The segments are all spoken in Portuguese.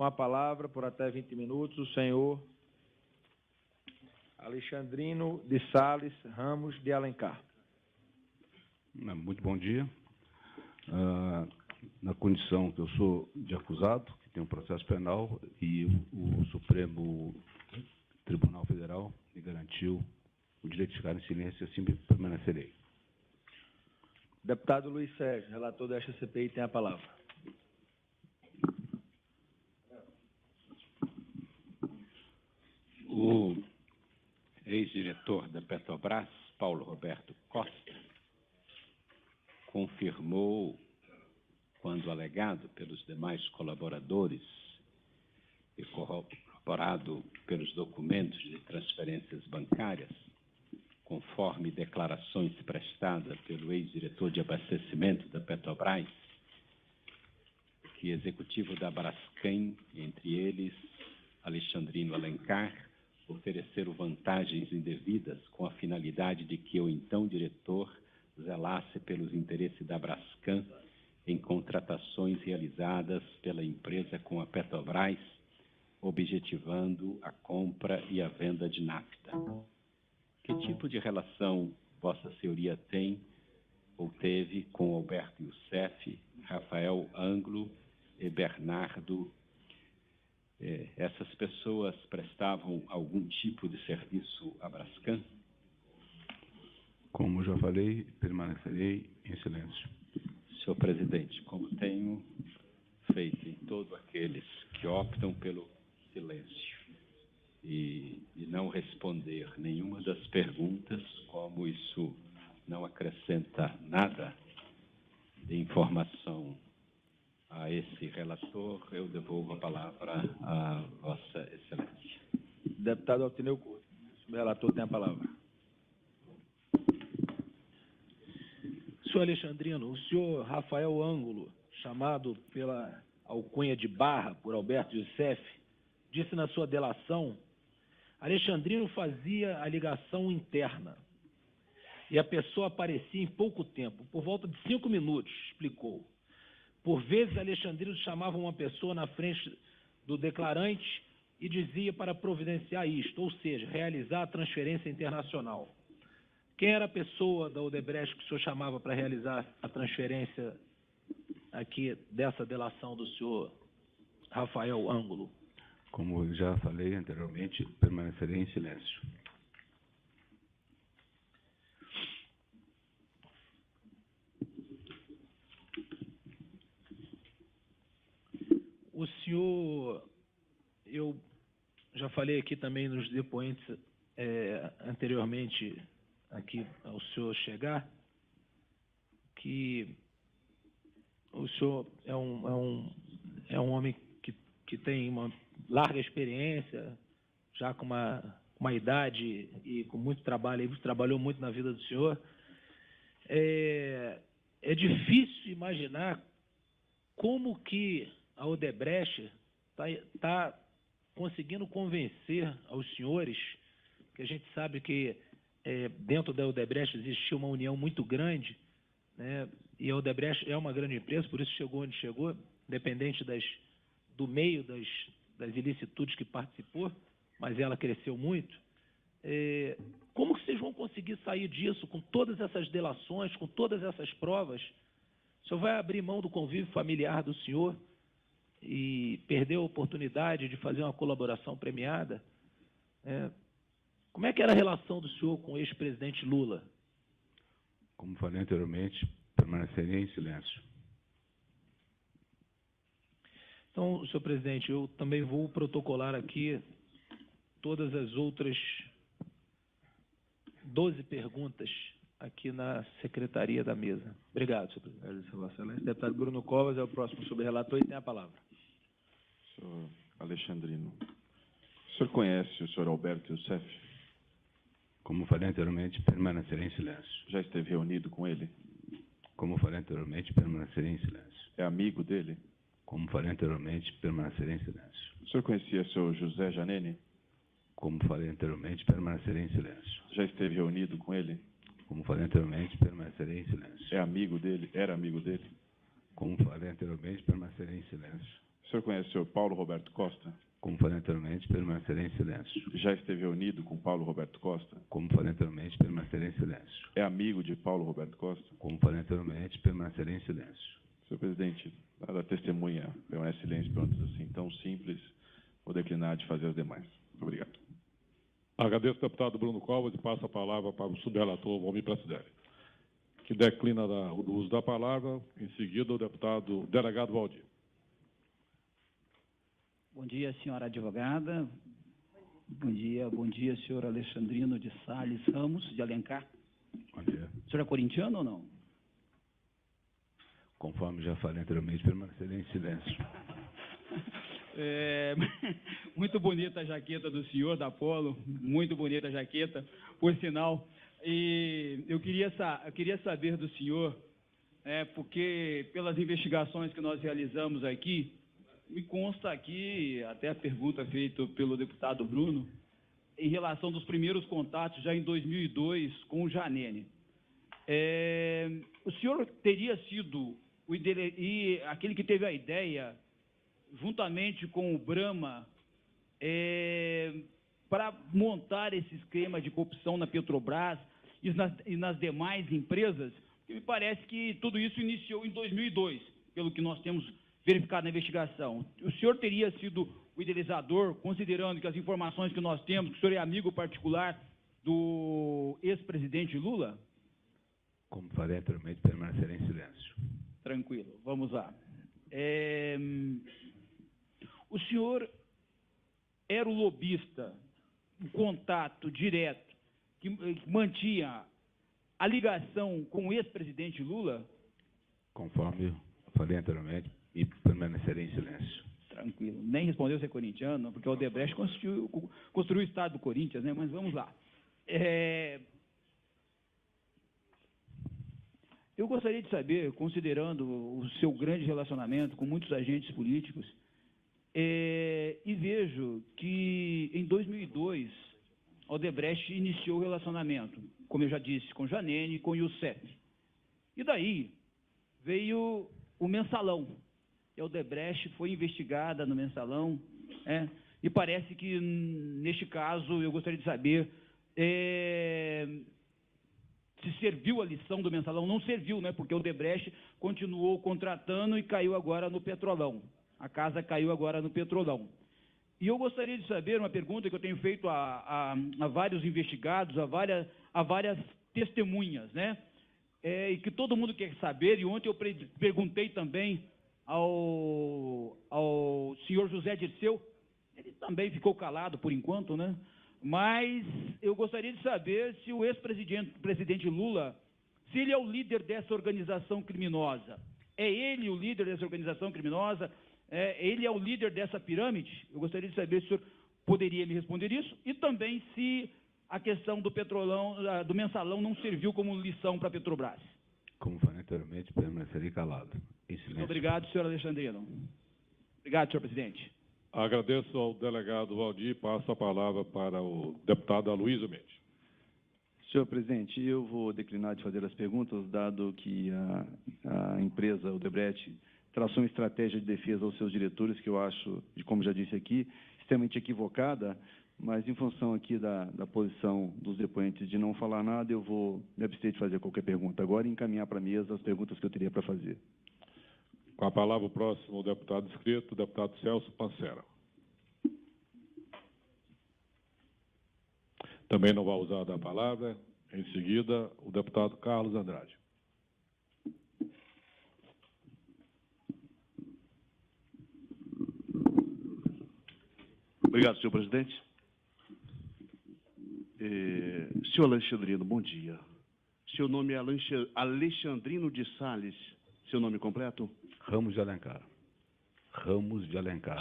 Com a palavra, por até 20 minutos, o senhor Alexandrino de Sales Ramos de Alencar. Muito bom dia. Na condição que eu sou de acusado, que tem um processo penal, e o Supremo Tribunal Federal me garantiu o direito de ficar em silêncio, assim permanecerei. Deputado Luiz Sérgio, relator desta CPI, tem a palavra. O ex-diretor da Petrobras, Paulo Roberto Costa, confirmou, quando alegado pelos demais colaboradores e corroborado pelos documentos de transferências bancárias, conforme declarações prestadas pelo ex-diretor de abastecimento da Petrobras, que executivo da Braskem, entre eles Alexandrino Alencar, ofereceram vantagens indevidas com a finalidade de que o então diretor zelasse pelos interesses da Braskem em contratações realizadas pela empresa com a Petrobras, objetivando a compra e a venda de nafta. Que tipo de relação Vossa Senhoria tem ou teve com Alberto Youssef, Rafael Ângulo e Bernardo? Essas pessoas prestavam algum tipo de serviço à Braskem? Como já falei, permanecerei em silêncio. Senhor presidente, como tenho feito em todos aqueles que optam pelo silêncio e não responder nenhuma das perguntas, como isso não acrescenta nada de informação a esse relator, eu devolvo a palavra a Vossa Excelência. Deputado Altineu Couto, o relator tem a palavra. Senhor Alexandrino, o senhor Rafael Ângulo, chamado pela alcunha de Barra por Alberto Youssef, disse na sua delação: Alexandrino fazia a ligação interna e a pessoa aparecia em pouco tempo, por volta de 5 minutos, explicou. Por vezes, Alexandrino chamava uma pessoa na frente do declarante e dizia para providenciar isto, ou seja, realizar a transferência internacional. Quem era a pessoa da Odebrecht que o senhor chamava para realizar a transferência aqui dessa delação do senhor Rafael Ângulo? Como já falei anteriormente, permanecerei em silêncio. O senhor, eu já falei aqui também nos depoentes anteriormente, aqui ao senhor chegar, que o senhor é um homem que tem uma larga experiência, já com uma idade e com muito trabalho, ele trabalhou muito na vida do senhor. É difícil imaginar como que a Odebrecht está conseguindo convencer aos senhores, que a gente sabe que dentro da Odebrecht existia uma união muito grande, né? E a Odebrecht é uma grande empresa, por isso chegou onde chegou, independente do meio das ilicitudes que participou, mas ela cresceu muito. Como que vocês vão conseguir sair disso com todas essas delações, com todas essas provas? O senhor vai abrir mão do convívio familiar do senhor e perder a oportunidade de fazer uma colaboração premiada? Como é que era a relação do senhor com o ex-presidente Lula? Como falei anteriormente, permanecerei em silêncio. Então, senhor presidente, eu também vou protocolar aqui todas as outras 12 perguntas aqui na secretaria da mesa. Obrigado, senhor presidente. Vossa Excelência. Deputado Bruno Covas é o próximo sobre-relator e tem a palavra. Senhor Alexandrino, o senhor conhece o senhor Alberto Youssef? Como falei anteriormente, permanecerei em silêncio. Já esteve reunido com ele? Como falei anteriormente, permanecerei em silêncio. É amigo dele? Como falei anteriormente, permanecerei em silêncio. O senhor conhecia o senhor José Janene? Como falei anteriormente, permanecerei em silêncio. Já esteve reunido com ele? Como falei anteriormente, permanecerei em silêncio. É amigo dele? Era amigo dele? Como falei anteriormente, permanecerei em silêncio. O senhor conhece o senhor Paulo Roberto Costa? Como falei anteriormente, permanecerei em silêncio. Já esteve reunido com Paulo Roberto Costa? Como falei anteriormente, permanecerei em silêncio. É amigo de Paulo Roberto Costa? Como falei anteriormente, permanecerei em silêncio. Senhor presidente, dada a testemunha permanece em silêncio, perguntas assim tão simples, vou declinar de fazer as demais. Muito obrigado. Agradeço ao deputado Bruno Covas e passo a palavra para o subrelator Valmir Pracidelli, que declina o uso da palavra. Em seguida, o deputado delegado Valdir. Bom dia, senhora advogada. Bom dia, senhor Alexandrino de Salles Ramos, de Alencar. Bom dia. O senhor é corintiano ou não? Conforme já falei anteriormente, permanecerei em silêncio. Muito bonita a jaqueta do senhor, da Polo, muito bonita a jaqueta, por sinal. E eu queria saber do senhor, porque pelas investigações que nós realizamos aqui, me consta aqui, até a pergunta feita pelo deputado Bruno, em relação dos primeiros contatos, já em 2002, com o Janene. O senhor teria sido aquele que teve a ideia, juntamente com o Brahma, para montar esse esquema de corrupção na Petrobras e nas demais empresas? E me parece que tudo isso iniciou em 2002, pelo que nós temos verificado na investigação. O senhor teria sido o idealizador, considerando que as informações que nós temos, que o senhor é amigo particular do ex-presidente Lula? Como falei anteriormente, permanecerei em silêncio. Tranquilo, vamos lá. O senhor era o lobista, o contato direto, que mantinha a ligação com o ex-presidente Lula? Conforme falei anteriormente, e permanecerei em silêncio. Tranquilo. Nem respondeu se é corintiano, porque o Odebrecht construiu o estado do Corinthians, né? Mas vamos lá. Eu gostaria de saber, considerando o seu grande relacionamento com muitos agentes políticos, e vejo que em 2002, a Odebrecht iniciou o relacionamento, como eu já disse, com Janene e com Youssef. E daí veio o Mensalão. E a Odebrecht foi investigada no Mensalão, e parece que, neste caso, eu gostaria de saber se serviu a lição do Mensalão. Não serviu, né? Porque o Odebrecht continuou contratando e caiu agora no Petrolão. A casa caiu agora no Petrolão. E eu gostaria de saber, uma pergunta que eu tenho feito a vários investigados, a várias testemunhas, né? E que todo mundo quer saber, e ontem eu perguntei também ao senhor José Dirceu, ele também ficou calado por enquanto, né? Mas eu gostaria de saber se o ex-presidente Lula, se ele é o líder dessa organização criminosa. É ele o líder dessa organização criminosa? Ele é o líder dessa pirâmide? Eu gostaria de saber se o senhor poderia me responder isso, e também se a questão do Petrolão, do Mensalão, não serviu como lição para a Petrobras. Como falei anteriormente, permanecerei calado. Em silêncio. Muito obrigado, senhor Alexandrino. Obrigado, senhor presidente. Agradeço ao delegado Valdir e passo a palavra para o deputado Aloysio Mendes. Senhor presidente, eu vou declinar de fazer as perguntas, dado que a empresa Odebrecht traçou uma estratégia de defesa aos seus diretores, que eu acho, como já disse aqui, extremamente equivocada, mas em função aqui da posição dos depoentes de não falar nada, eu vou me abster de fazer qualquer pergunta agora e encaminhar para a mesa as perguntas que eu teria para fazer. Com a palavra o próximo deputado inscrito, o deputado Celso Pancera. Também não vai usar a palavra. Em seguida, o deputado Carlos Andrade. Obrigado, senhor presidente. Senhor Alexandrino, bom dia. Seu nome é Alexandrino de Salles. Seu nome completo? Ramos de Alencar. Ramos de Alencar.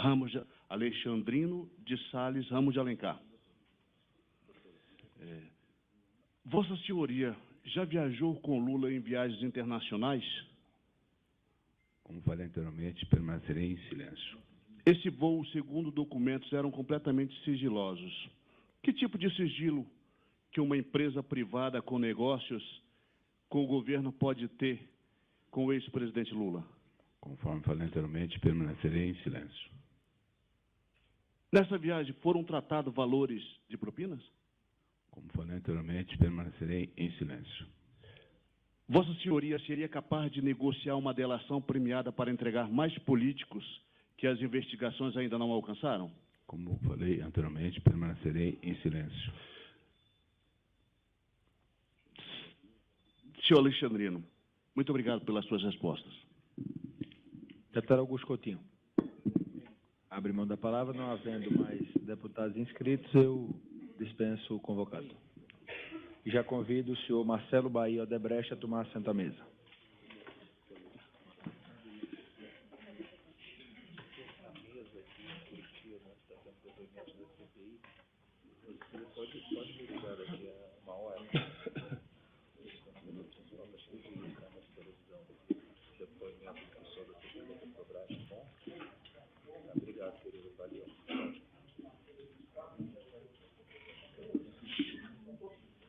Alexandrino de Salles Ramos de Alencar. Vossa Senhoria já viajou com Lula em viagens internacionais? Como falei anteriormente, permanecerei em silêncio. Esse voo, segundo documentos, eram completamente sigilosos. Que tipo de sigilo que uma empresa privada com negócios com o governo pode ter com o ex-presidente Lula? Conforme falei anteriormente, permanecerei em silêncio. Nessa viagem foram tratados valores de propinas? Como falei anteriormente, permanecerei em silêncio. Vossa Senhoria seria capaz de negociar uma delação premiada para entregar mais políticos que as investigações ainda não alcançaram? Como falei anteriormente, permanecerei em silêncio. Senhor Alexandrino, muito obrigado pelas suas respostas. Deputado Augusto Coutinho. Abre mão da palavra, não havendo mais deputados inscritos, eu dispenso o convocado. E já convido o senhor Marcelo Bahia Odebrecht a tomar assento à mesa.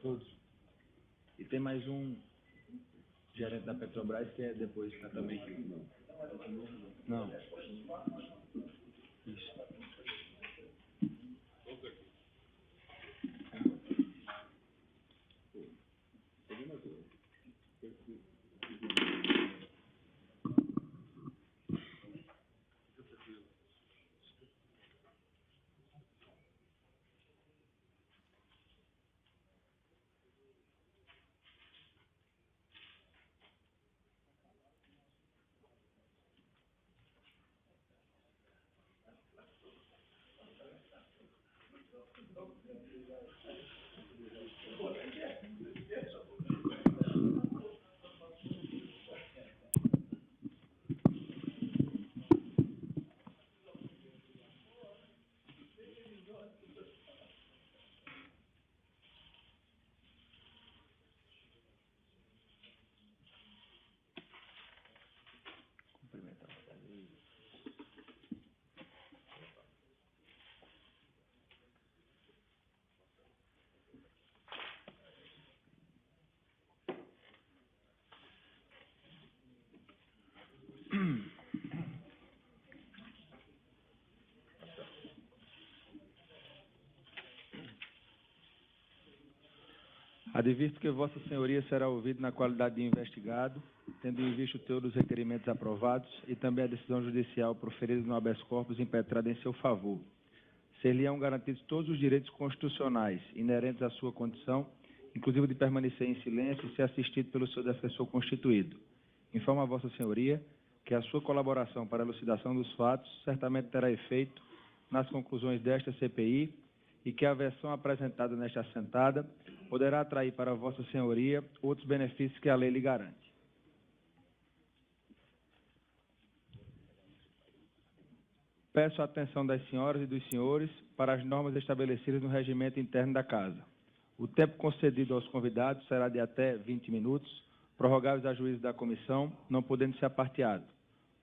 Todos. E tem mais um gerente da Petrobras que é depois também. Não. Isso. Advirto que Vossa Senhoria será ouvido na qualidade de investigado, tendo em vista o teor dos requerimentos aprovados e também a decisão judicial proferida no habeas corpus impetrada em seu favor. Ser-lhe-ão garantidos todos os direitos constitucionais inerentes à sua condição, inclusive de permanecer em silêncio e ser assistido pelo seu defensor constituído. Informo a Vossa Senhoria que a sua colaboração para a elucidação dos fatos certamente terá efeito nas conclusões desta CPI e que a versão apresentada nesta assentada poderá atrair para Vossa Senhoria outros benefícios que a lei lhe garante. Peço a atenção das senhoras e dos senhores para as normas estabelecidas no regimento interno da Casa. O tempo concedido aos convidados será de até 20 minutos, prorrogáveis a juízo da comissão, não podendo ser aparteado.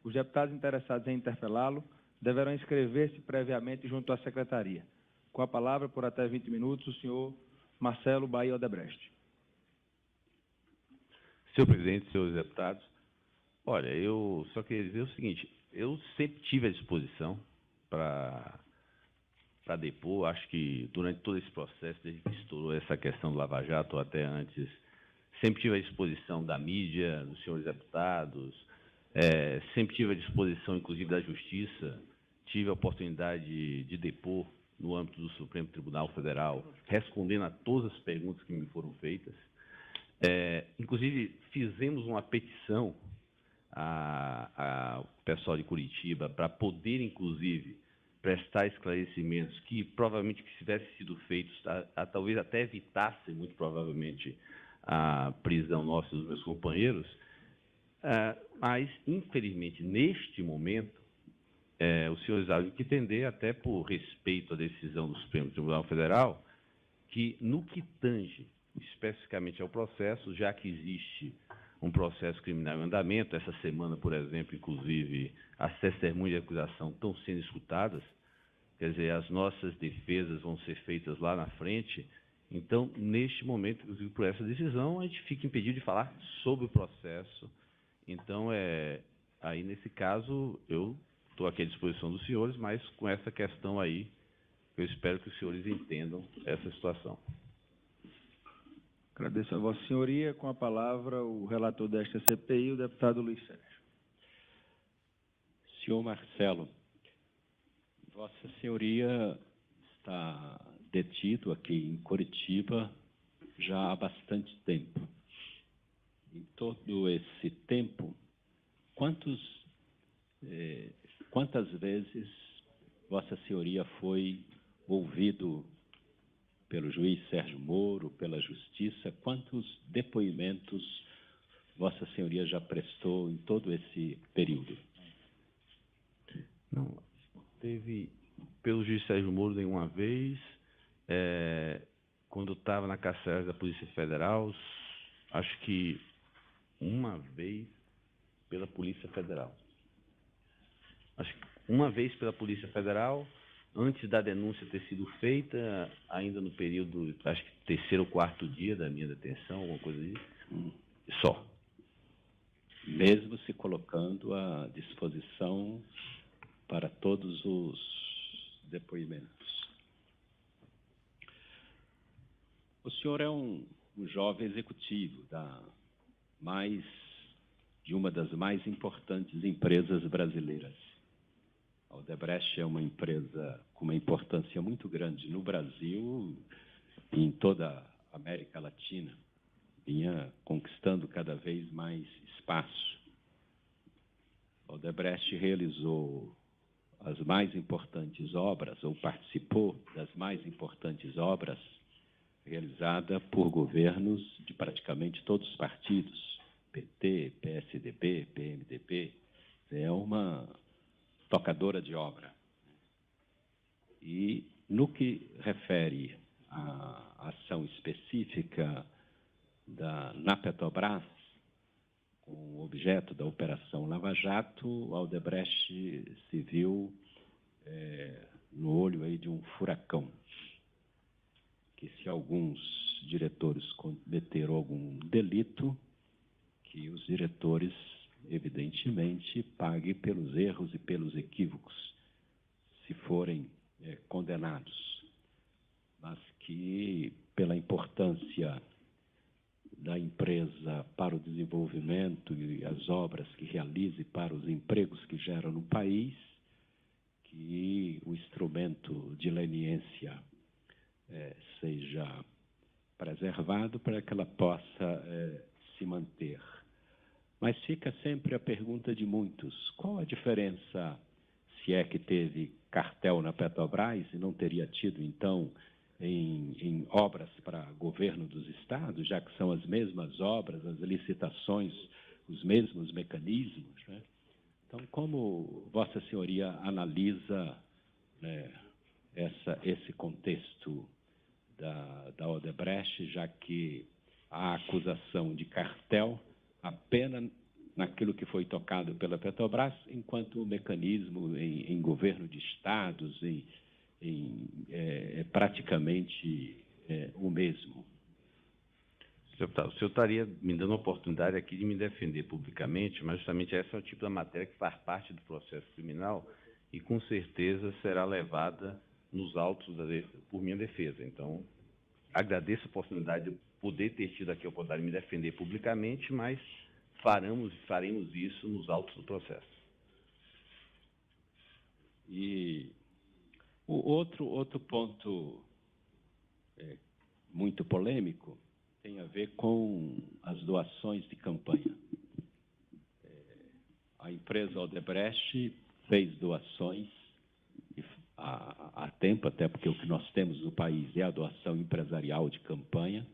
Os deputados interessados em interpelá-lo deverão inscrever-se previamente junto à secretaria. Com a palavra, por até 20 minutos, o senhor Marcelo Bahia Odebrecht. Senhor presidente, senhores deputados, olha, eu só queria dizer o seguinte, eu sempre tive à disposição para depor, acho que durante todo esse processo, desde que estourou essa questão do Lava Jato, ou até antes, sempre tive à disposição da mídia, dos senhores deputados, sempre tive à disposição, inclusive, da Justiça, tive a oportunidade de depor no âmbito do Supremo Tribunal Federal, respondendo a todas as perguntas que me foram feitas. Inclusive, fizemos uma petição ao pessoal de Curitiba para poder, inclusive, prestar esclarecimentos que provavelmente que se tivessem sido feitos, talvez até evitasse, muito provavelmente, a prisão nossa e dos meus companheiros, mas, infelizmente, neste momento, os senhores havem que entender, até por respeito à decisão do Supremo Tribunal Federal, que, no que tange especificamente ao processo, já que existe um processo criminal em andamento, essa semana, por exemplo, inclusive, as testemunhas de acusação estão sendo escutadas, quer dizer, as nossas defesas vão ser feitas lá na frente. Então, neste momento, inclusive por essa decisão, a gente fica impedido de falar sobre o processo. Então, Aí, nesse caso, eu estou aqui à disposição dos senhores, mas com essa questão aí, eu espero que os senhores entendam essa situação. Agradeço a Vossa Senhoria. Com a palavra, o relator desta CPI, o deputado Luiz Sérgio. Senhor Marcelo, Vossa Senhoria está detido aqui em Curitiba já há bastante tempo. Em todo esse tempo, quantas vezes Vossa Senhoria foi ouvido pelo juiz Sérgio Moro, pela Justiça? Quantos depoimentos Vossa Senhoria já prestou em todo esse período? Não, teve pelo juiz Sérgio Moro nenhuma vez. Quando eu estava na carcera da Polícia Federal, acho que uma vez pela Polícia Federal. Acho que uma vez pela Polícia Federal, antes da denúncia ter sido feita, ainda no período, acho que terceiro ou quarto dia da minha detenção, alguma coisa disso. Só. Mesmo se colocando à disposição para todos os depoimentos. O senhor é um jovem executivo de uma das mais importantes empresas brasileiras. A Odebrecht é uma empresa com uma importância muito grande no Brasil e em toda a América Latina. Vinha conquistando cada vez mais espaço. A Odebrecht realizou as mais importantes obras, ou participou das mais importantes obras realizadas por governos de praticamente todos os partidos, PT, PSDB, PMDB. É uma tocadora de obra. E, no que refere à ação específica na Petrobras, com o objeto da Operação Lava Jato, a Odebrecht se viu no olho aí de um furacão, que se alguns diretores cometeram algum delito, que os diretores, evidentemente, paguem pelos erros e pelos equívocos, se forem condenados, mas que, pela importância da empresa para o desenvolvimento e as obras que realize para os empregos que geram no país, que o instrumento de leniência seja preservado para que ela possa se manter. Mas fica sempre a pergunta de muitos: qual a diferença, se é que teve cartel na Petrobras e não teria tido, então, em obras para governo dos estados, já que são as mesmas obras, as licitações, os mesmos mecanismos, né? Então, como Vossa Senhoria analisa, né, esse contexto da Odebrecht, já que a acusação de cartel apenas naquilo que foi tocado pela Petrobras, enquanto o mecanismo em governo de estados é praticamente o mesmo? Deputado, o senhor estaria me dando a oportunidade aqui de me defender publicamente, mas justamente esse é o tipo da matéria que faz parte do processo criminal e, com certeza, será levada nos autos por minha defesa. Então, agradeço a oportunidade de poder ter tido aqui a oportunidade de me defender publicamente, mas faremos isso nos autos do processo. E o outro ponto muito polêmico tem a ver com as doações de campanha. A empresa Odebrecht fez doações há tempo, até porque o que nós temos no país é a doação empresarial de campanha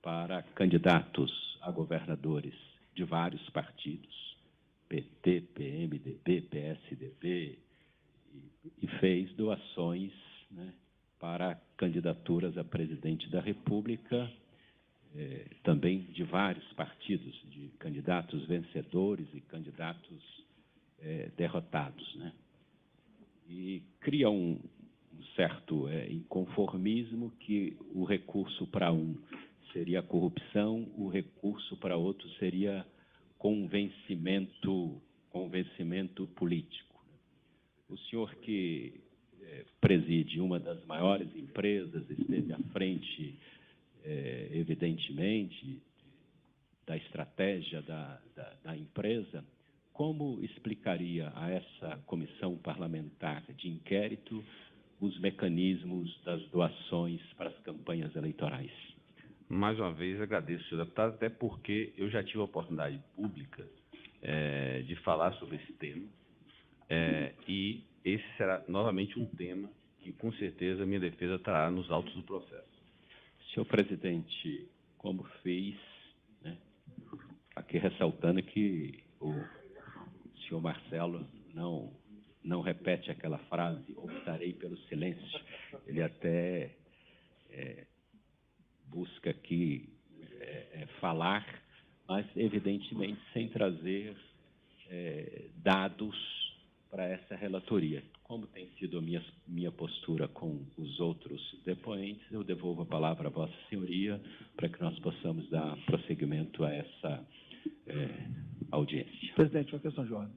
para candidatos a governadores de vários partidos, PT, PMDB, PSDB, e fez doações, né, para candidaturas a presidente da República, também de vários partidos, de candidatos vencedores e candidatos derrotados, né? E cria um certo inconformismo que o recurso para um seria conrupção, o recurso para outro seria convencimento convencimento político. O senhor que preside uma das maiores empresas, esteve à frente, evidentemente, da estratégia da empresa, como explicaria a essa comissão parlamentar de inquérito os mecanismos das doações para as campanhas eleitorais? Mais uma vez, agradeço, senhor deputado, até porque eu já tive a oportunidade pública de falar sobre esse tema, e esse será novamente um tema que, com certeza, a minha defesa trará nos autos do processo. Senhor presidente, como fez, né, aqui ressaltando que o senhor Marcelo não repete aquela frase, optarei pelo silêncio. Ele até busca aqui falar, mas, evidentemente, sem trazer dados para essa relatoria. Como tem sido a minha postura com os outros depoentes, eu devolvo a palavra a Vossa Senhoria para que nós possamos dar prosseguimento a essa audiência. Presidente, uma questão de ordem.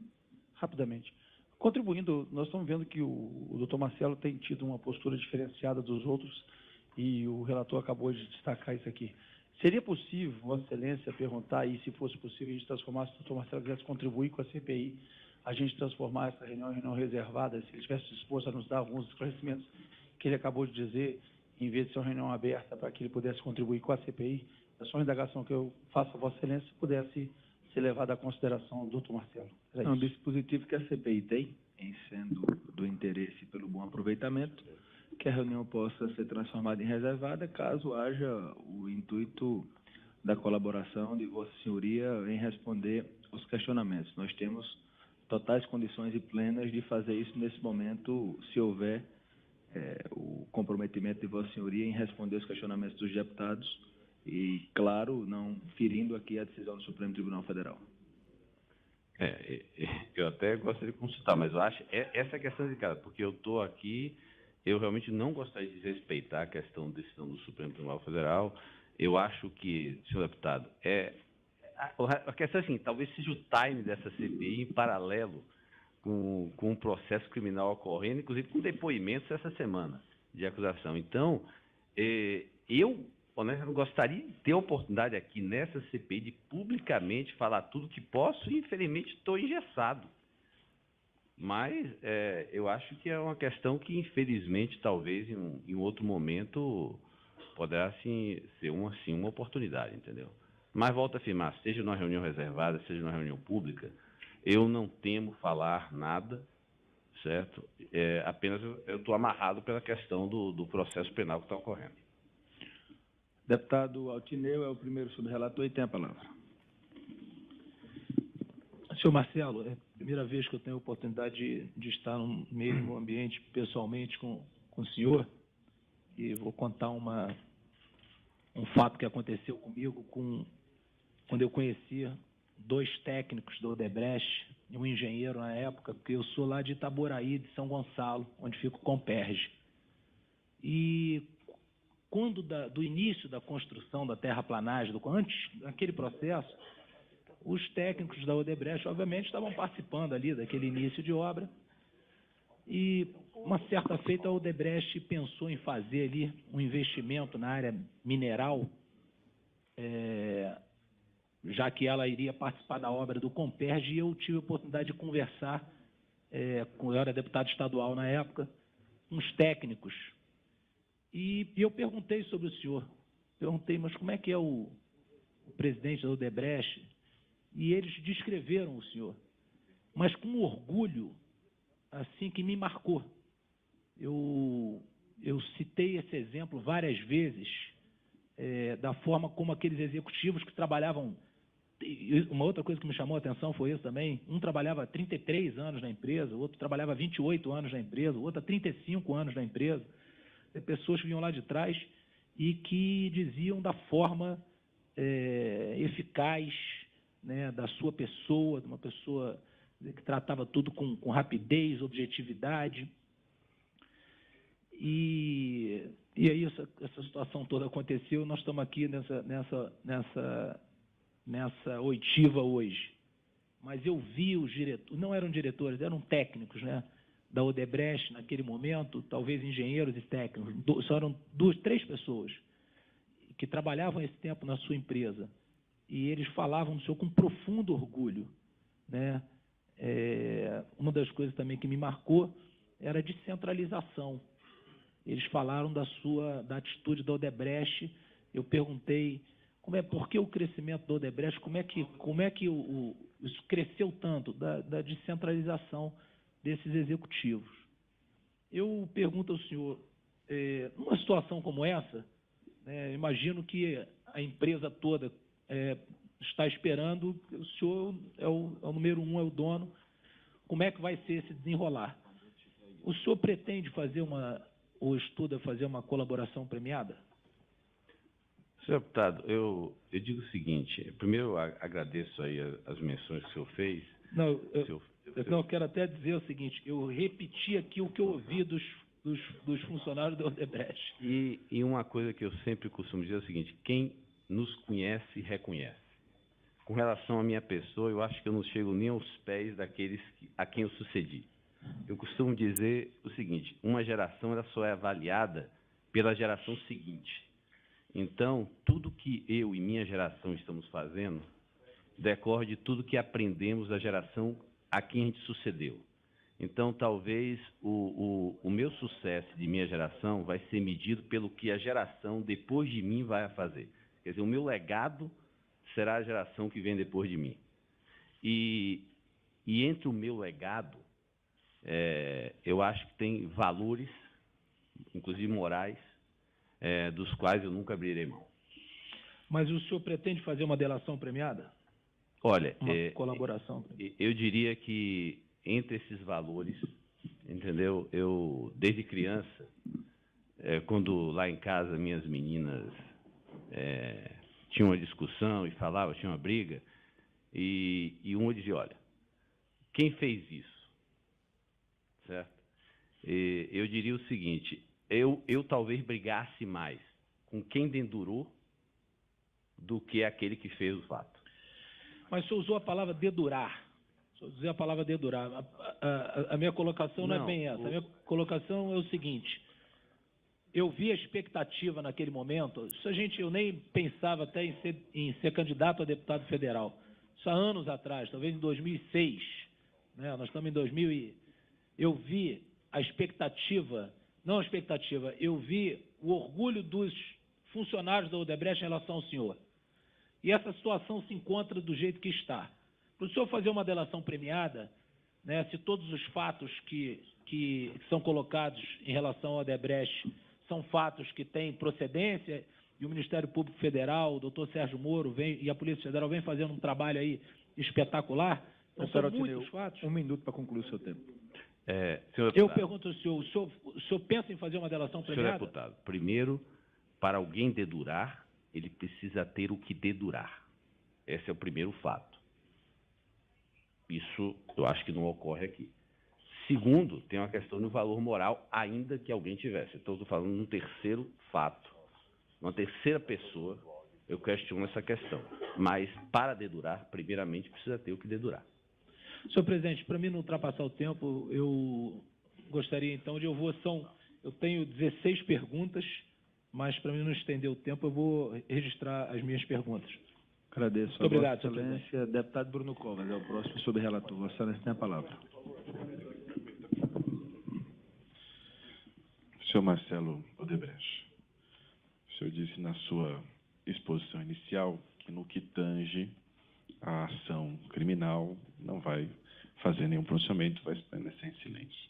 Rapidamente. Contribuindo, nós estamos vendo que o doutor Marcelo tem tido uma postura diferenciada dos outros e o relator acabou de destacar isso aqui. Seria possível, Vossa Excelência, perguntar, e se fosse possível, a gente transformar, se o doutor Marcelo quisesse contribuir com a CPI, a gente transformar essa reunião em reunião reservada, se ele estivesse disposto a nos dar alguns esclarecimentos que ele acabou de dizer, em vez de ser uma reunião aberta para que ele pudesse contribuir com a CPI, é só uma indagação que eu faço a Vossa Excelência, se pudesse ser levada à consideração do doutor Marcelo. É um dispositivo que a CPI tem, em sendo do interesse pelo bom aproveitamento, que a reunião possa ser transformada em reservada, caso haja o intuito da colaboração de Vossa Senhoria em responder os questionamentos. Nós temos totais condições e plenas de fazer isso nesse momento, se houver o comprometimento de Vossa Senhoria em responder os questionamentos dos deputados e, claro, não ferindo aqui a decisão do Supremo Tribunal Federal. Eu até gostaria de consultar, mas eu acho essa é a questão delicada, porque eu estou aqui, eu realmente não gostaria de respeitar a questão da decisão do Supremo Tribunal Federal. Eu acho que, senhor deputado, a questão é assim, talvez seja o time dessa CPI em paralelo com um processo criminal ocorrendo, inclusive com depoimentos essa semana de acusação. Então, eu honestamente, gostaria de ter a oportunidade aqui nessa CPI de publicamente falar tudo que posso e, infelizmente, estou engessado. Mas eu acho que é uma questão que, infelizmente, talvez em outro momento poderá sim, ser uma oportunidade, entendeu? Mas volto a afirmar, seja numa reunião reservada, seja numa reunião pública, eu não temo falar nada, certo? Apenas eu estou amarrado pela questão do processo penal que está ocorrendo. Deputado Altineu é o primeiro subrelator e tem a palavra. Senhor Marcelo, é a primeira vez que eu tenho a oportunidade de estar no mesmo ambiente pessoalmente com o senhor, e vou contar um fato que aconteceu comigo quando eu conhecia 2 técnicos da Odebrecht e um engenheiro na época, porque eu sou lá de Itaboraí, de São Gonçalo, onde fica o Comperj. E quando do início da construção da terraplanagem, antes daquele processo, os técnicos da Odebrecht, obviamente, estavam participando ali daquele início de obra. E, uma certa feita, a Odebrecht pensou em fazer ali um investimento na área mineral, já que ela iria participar da obra do Comperj, e eu tive a oportunidade de conversar, eu era deputado estadual na época, com os técnicos. E eu perguntei sobre o senhor. Perguntei, mas como é que é o presidente da Odebrecht? E eles descreveram o senhor, mas com um orgulho, assim, que me marcou. Eu citei esse exemplo várias vezes, da forma como aqueles executivos que trabalhavam... Uma outra coisa que me chamou a atenção foi isso também. Um trabalhava 33 anos na empresa, o outro trabalhava 28 anos na empresa, o outro 35 anos na empresa. Pessoas que vinham lá de trás e que diziam da forma eficaz, né, da sua pessoa, de uma pessoa que tratava tudo com rapidez, objetividade. E aí essa situação toda aconteceu, nós estamos aqui nessa oitiva hoje. mas eu vi os diretores, não eram diretores, eram técnicos, né, da Odebrecht naquele momento, talvez engenheiros e técnicos, só eram 3 pessoas que trabalhavam esse tempo na sua empresa, e eles falavam do senhor com profundo orgulho, né? Uma das coisas também que me marcou era a descentralização. Eles falaram da atitude da Odebrecht. Eu perguntei por que o crescimento da Odebrecht, como é que isso cresceu tanto, da descentralização desses executivos. Eu pergunto ao senhor, numa situação como essa, imagino que a empresa toda está esperando, o senhor é o número 1, é o dono, como é que vai ser esse desenrolar? O senhor pretende fazer ou estuda fazer uma colaboração premiada? Senhor deputado, eu digo o seguinte, primeiro eu agradeço aí as menções que o senhor fez. Não, eu quero até dizer o seguinte, eu repeti aqui o que eu ouvi dos funcionários da Odebrecht. E uma coisa que eu sempre costumo dizer é o seguinte, quem nos conhece, reconhece. Com relação à minha pessoa, eu acho que eu não chego nem aos pés daqueles a quem eu sucedi. Eu costumo dizer o seguinte, uma geração ela só é avaliada pela geração seguinte. Então, tudo que eu e minha geração estamos fazendo decorre de tudo que aprendemos da geração a quem a gente sucedeu. Então, talvez o meu sucesso de minha geração vai ser medido pelo que a geração depois de mim vai fazer. Quer dizer, o meu legado será a geração que vem depois de mim. E entre o meu legado, eu acho que tem valores, inclusive morais, dos quais eu nunca abrirei mão. Mas o senhor pretende fazer uma delação premiada? Olha, uma colaboração? Eu diria que entre esses valores, entendeu? Eu, desde criança, quando lá em casa minhas meninas tinham uma discussão e falavam, tinha uma briga, e uma dizia, olha, quem fez isso? Certo? Eu diria o seguinte, eu talvez brigasse mais com quem dedurou do que aquele que fez o fato. Mas o senhor usou a palavra dedurar. O senhor usou a palavra dedurar. A minha colocação não é bem essa. A minha colocação é o seguinte, eu vi a expectativa naquele momento, eu nem pensava até em ser candidato a deputado federal. Isso há anos atrás, talvez em 2006, né? Nós estamos em 2000 e eu vi a expectativa, não a expectativa, eu vi o orgulho dos funcionários da Odebrecht em relação ao senhor. E essa situação se encontra do jeito que está. Para o senhor fazer uma delação premiada, né, se todos os fatos que são colocados em relação ao Odebrecht são fatos que têm procedência, e o Ministério Público Federal, o doutor Sérgio Moro e a Polícia Federal vem fazendo um trabalho aí espetacular, então são muitos fatos. 1 minuto para concluir o seu tempo. Eu pergunto ao senhor, o senhor pensa em fazer uma delação premiada? Senhor deputado, primeiro, para alguém dedurar, ele precisa ter o que dedurar. Esse é o primeiro fato. Isso eu acho que não ocorre aqui. Segundo, tem uma questão do valor moral, ainda que alguém tivesse. Então, estou falando de um terceiro fato. Uma terceira pessoa, eu questiono essa questão. Mas, para dedurar, primeiramente, precisa ter o que dedurar. Senhor presidente, para mim não ultrapassar o tempo, eu gostaria, então, eu tenho 16 perguntas, mas, para mim não estender o tempo, eu vou registrar as minhas perguntas. Agradeço. Muito obrigado, senhor Excelência. Deputado Bruno Covas, é o próximo sob-relator. Vossa Excelência tem a palavra. Senhor Marcelo Odebrecht, o senhor disse na sua exposição inicial que no que tange a ação criminal não vai fazer nenhum pronunciamento, vai permanecer em silêncio.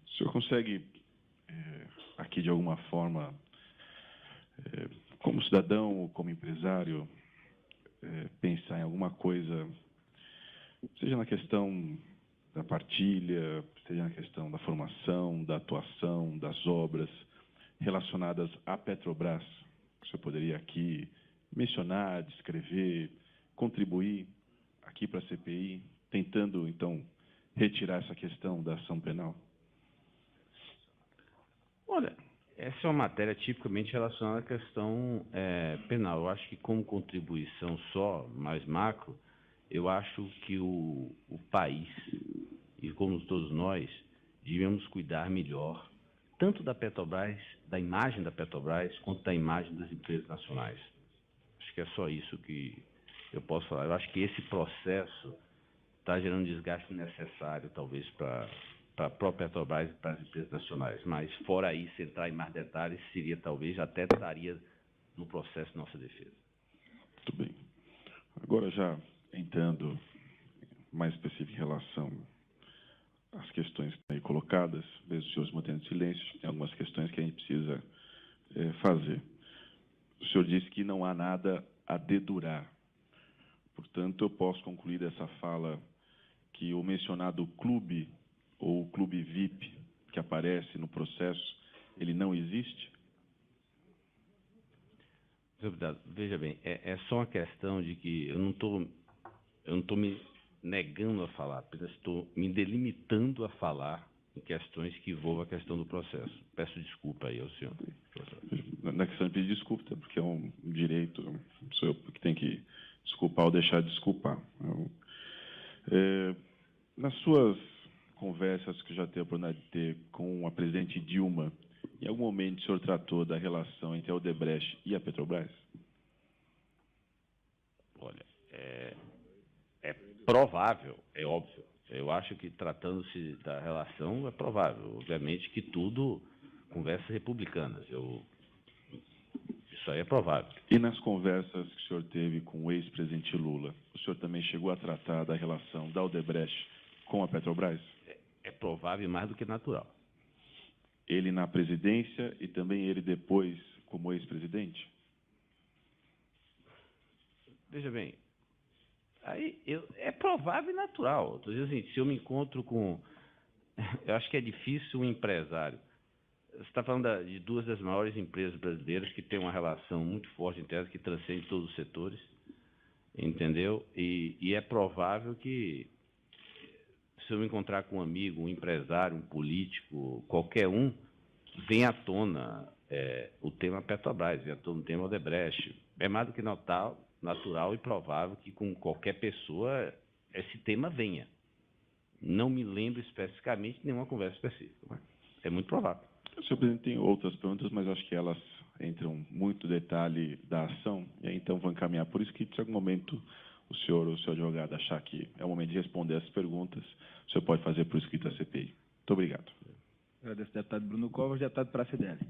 O senhor consegue, aqui de alguma forma, como cidadão ou como empresário, pensar em alguma coisa, seja na questão da partilha, seja na questão da formação, da atuação, das obras relacionadas à Petrobras? O senhor poderia aqui mencionar, descrever, contribuir aqui para a CPI, tentando, então, retirar essa questão da ação penal? Olha, essa é uma matéria tipicamente relacionada à questão penal. Eu acho que, como contribuição só, mais macro, eu acho que o país, e como todos nós, devemos cuidar melhor, tanto da Petrobras, da imagem da Petrobras, quanto da imagem das empresas nacionais. Acho que é só isso que eu posso falar. Eu acho que esse processo está gerando desgaste necessário, talvez, para a própria Petrobras e para as empresas nacionais. Mas, fora isso, entrar em mais detalhes, seria, talvez, até estaria no processo de nossa defesa. Muito bem. Agora, já entrando mais específico em relação às questões aí colocadas, mesmo os senhores mantendo silêncio, tem algumas questões que a gente precisa fazer. O senhor disse que não há nada a dedurar. Portanto, eu posso concluir dessa fala que o mencionado clube ou clube VIP que aparece no processo, ele não existe? Senhor deputado, veja bem, é só uma questão de que eu não estou me negando a falar, apenas estou me delimitando a falar em questões que envolvam a questão do processo. Peço desculpa aí ao senhor. Na questão de pedir desculpa, porque é um direito, sou eu que tenho que desculpar ou deixar de desculpar. Nas suas conversas que eu já tenho a oportunidade de ter com a presidente Dilma, em algum momento o senhor tratou da relação entre a Odebrecht e a Petrobras? Olha, é provável, é óbvio. Eu acho que, tratando-se da relação, é provável. Obviamente que tudo, conversas republicanas. Isso aí é provável. E nas conversas que o senhor teve com o ex-presidente Lula, o senhor também chegou a tratar da relação da Odebrecht com a Petrobras? É provável e mais do que natural. Ele na presidência e também ele depois como ex-presidente? Veja bem, aí é provável e natural. Estou dizendo assim, se eu me encontro com... Eu acho que é difícil um empresário... Você está falando de duas das maiores empresas brasileiras que têm uma relação muito forte em tese, que transcende todos os setores, entendeu? E é provável que, se eu me encontrar com um amigo, um empresário, um político, qualquer um, venha à tona o tema Petrobras, venha à tona o tema Odebrecht. É mais do que natural e provável que com qualquer pessoa esse tema venha. Não me lembro especificamente de nenhuma conversa específica. É muito provável. O senhor presidente tem outras perguntas, mas acho que elas entram muito no detalhe da ação, e aí, então vou encaminhar. Por isso que, se em algum momento o senhor ou o seu advogado achar que é o momento de responder essas perguntas, o senhor pode fazer por escrito à CPI. Muito obrigado. Agradeço, deputado Bruno Covas. Deputado Pracidelli.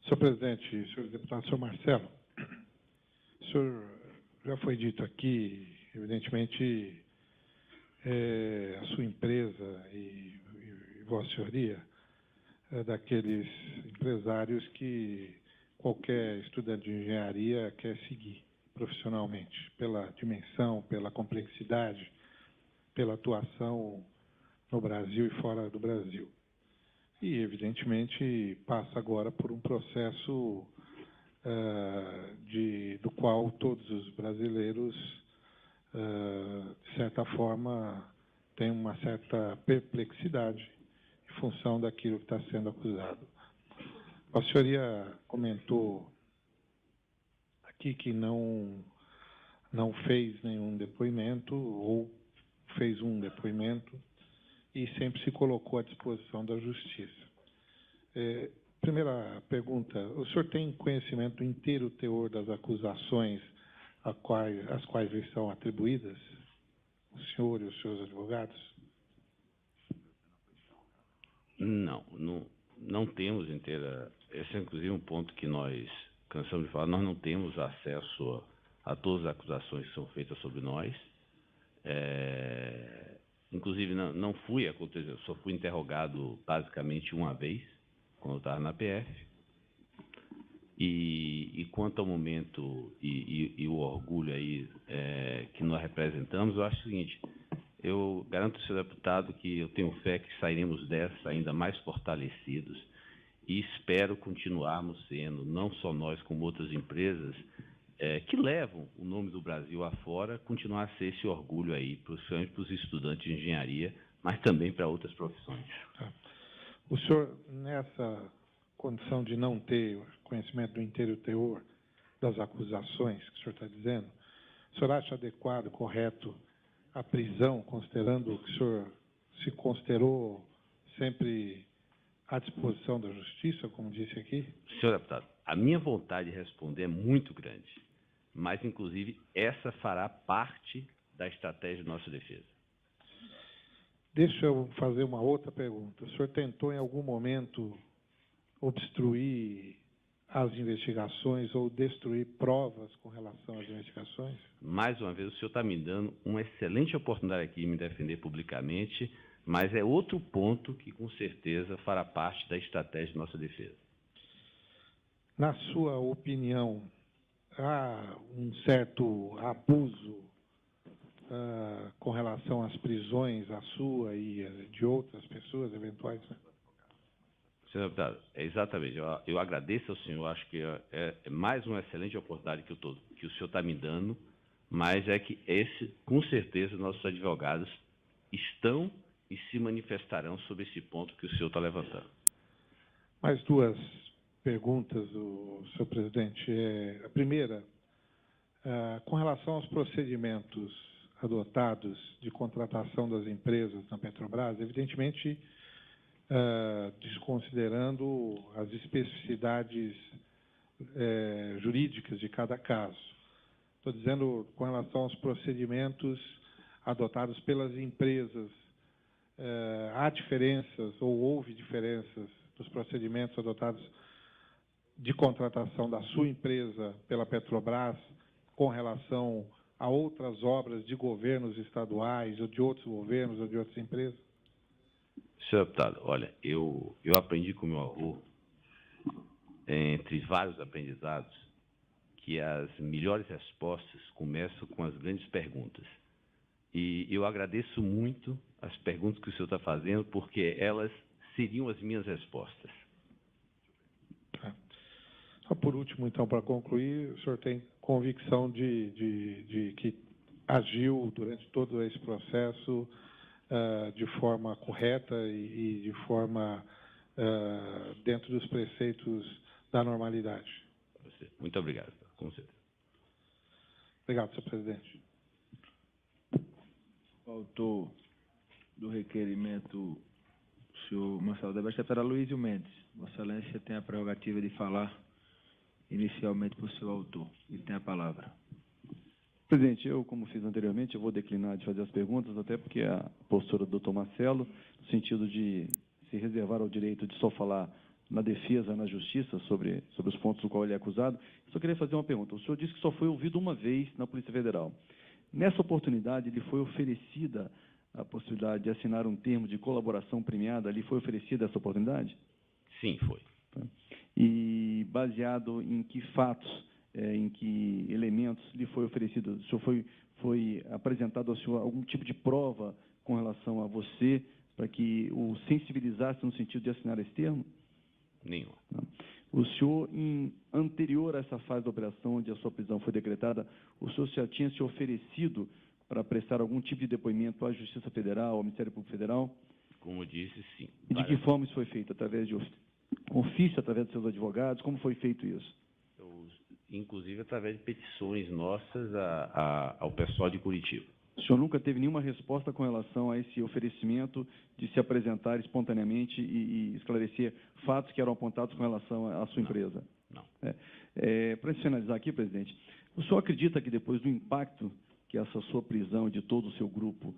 Senhor presidente, senhor deputado, senhor Marcelo, o senhor já foi dito aqui, evidentemente, a sua empresa e Vossa Senhoria daqueles empresários que qualquer estudante de engenharia quer seguir profissionalmente, pela dimensão, pela complexidade, pela atuação no Brasil e fora do Brasil. E, evidentemente, passa agora por um processo do qual todos os brasileiros, de certa forma, têm uma certa perplexidade em função daquilo que está sendo acusado. A senhoria comentou aqui que não fez nenhum depoimento ou fez um depoimento e sempre se colocou à disposição da Justiça. Primeira pergunta, o senhor tem conhecimento do inteiro teor das acusações às quais lhes são atribuídas? O senhor e os seus advogados? Não temos inteira... Esse é, inclusive, um ponto que nós cansamos de falar. Nós não temos acesso a todas as acusações que são feitas sobre nós. Inclusive, não fui, só fui interrogado basicamente uma vez, quando eu estava na PF. E quanto ao momento e o orgulho aí que nós representamos, eu acho o seguinte: eu garanto ao senhor deputado que eu tenho fé que sairemos dessa ainda mais fortalecidos e espero continuarmos sendo, não só nós, como outras empresas, que levam o nome do Brasil afora, continuar a ser esse orgulho aí, principalmente para os estudantes de engenharia, mas também para outras profissões. O senhor, nessa condição de não ter conhecimento do inteiro teor das acusações que o senhor está dizendo, o senhor acha adequado, correto, a prisão, considerando que o senhor se considerou sempre à disposição da Justiça, como disse aqui? Senhor deputado, a minha vontade de responder é muito grande, mas, inclusive, essa fará parte da estratégia de nossa defesa. Deixa eu fazer uma outra pergunta. O senhor tentou, em algum momento, obstruir as investigações ou destruir provas com relação às investigações? Mais uma vez, o senhor está me dando uma excelente oportunidade aqui de me defender publicamente, mas é outro ponto que, com certeza, fará parte da estratégia de nossa defesa. Na sua opinião, há um certo abuso com relação às prisões, a sua e de outras pessoas eventuais? Né? Senhor deputado, exatamente. Eu agradeço ao senhor, acho que é mais uma excelente oportunidade que o senhor está me dando, mas é que com certeza, nossos advogados estão e se manifestarão sobre esse ponto que o senhor está levantando. Mais duas perguntas, senhor presidente. A primeira, com relação aos procedimentos adotados de contratação das empresas na Petrobras, evidentemente, desconsiderando as especificidades jurídicas de cada caso. Estou dizendo com relação aos procedimentos adotados pelas empresas, há diferenças ou houve diferenças dos procedimentos adotados de contratação da sua empresa pela Petrobras com relação a outras obras de governos estaduais ou de outros governos ou de outras empresas? Senhor deputado, olha, eu aprendi com meu avô, entre vários aprendizados, que as melhores respostas começam com as grandes perguntas. E eu agradeço muito as perguntas que o senhor está fazendo, porque elas seriam as minhas respostas. Só por último, então, para concluir, o senhor tem convicção de que agiu durante todo esse processo de forma correta e de forma dentro dos preceitos da normalidade? Muito obrigado, com certeza. Obrigado, senhor presidente. O autor do requerimento, o senhor Marcelo Odebrecht, é para Luísio Mendes. Vossa Excelência tem a prerrogativa de falar inicialmente por seu autor. Ele tem a palavra. Presidente, eu, como fiz anteriormente, eu vou declinar de fazer as perguntas, até porque a postura do Dr. Marcelo, no sentido de se reservar ao direito de só falar na defesa, na justiça, sobre os pontos do qual ele é acusado. Só queria fazer uma pergunta. O senhor disse que só foi ouvido uma vez na Polícia Federal. Nessa oportunidade, lhe foi oferecida a possibilidade de assinar um termo de colaboração premiada? Lhe foi oferecida essa oportunidade? Sim, foi. E baseado em que fatos, em que elementos lhe foi oferecido? O senhor foi apresentado ao senhor algum tipo de prova com relação a você para que o sensibilizasse no sentido de assinar esse termo? Nenhum. O senhor, anterior a essa fase da operação, onde a sua prisão foi decretada, o senhor já tinha se oferecido para prestar algum tipo de depoimento à Justiça Federal, ao Ministério Público Federal? Como disse, sim. E de que forma isso foi feito? Através de ofício, através dos seus advogados? Como foi feito isso? Inclusive através de petições nossas ao pessoal de Curitiba. O senhor nunca teve nenhuma resposta com relação a esse oferecimento de se apresentar espontaneamente e esclarecer fatos que eram apontados com relação à sua empresa? Não. Para finalizar aqui, presidente, o senhor acredita que depois do impacto que essa sua prisão e de todo o seu grupo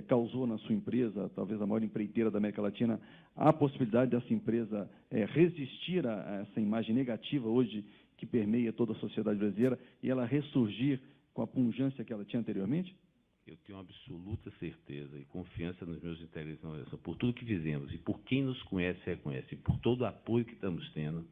causou na sua empresa, talvez a maior empreiteira da América Latina, há a possibilidade dessa empresa resistir a essa imagem negativa hoje que permeia toda a sociedade brasileira e ela ressurgir com a pungência que ela tinha anteriormente? Eu tenho absoluta certeza e confiança nos meus integrantes na organização, por tudo que fizemos e por quem nos conhece e reconhece, e por todo o apoio que estamos tendo,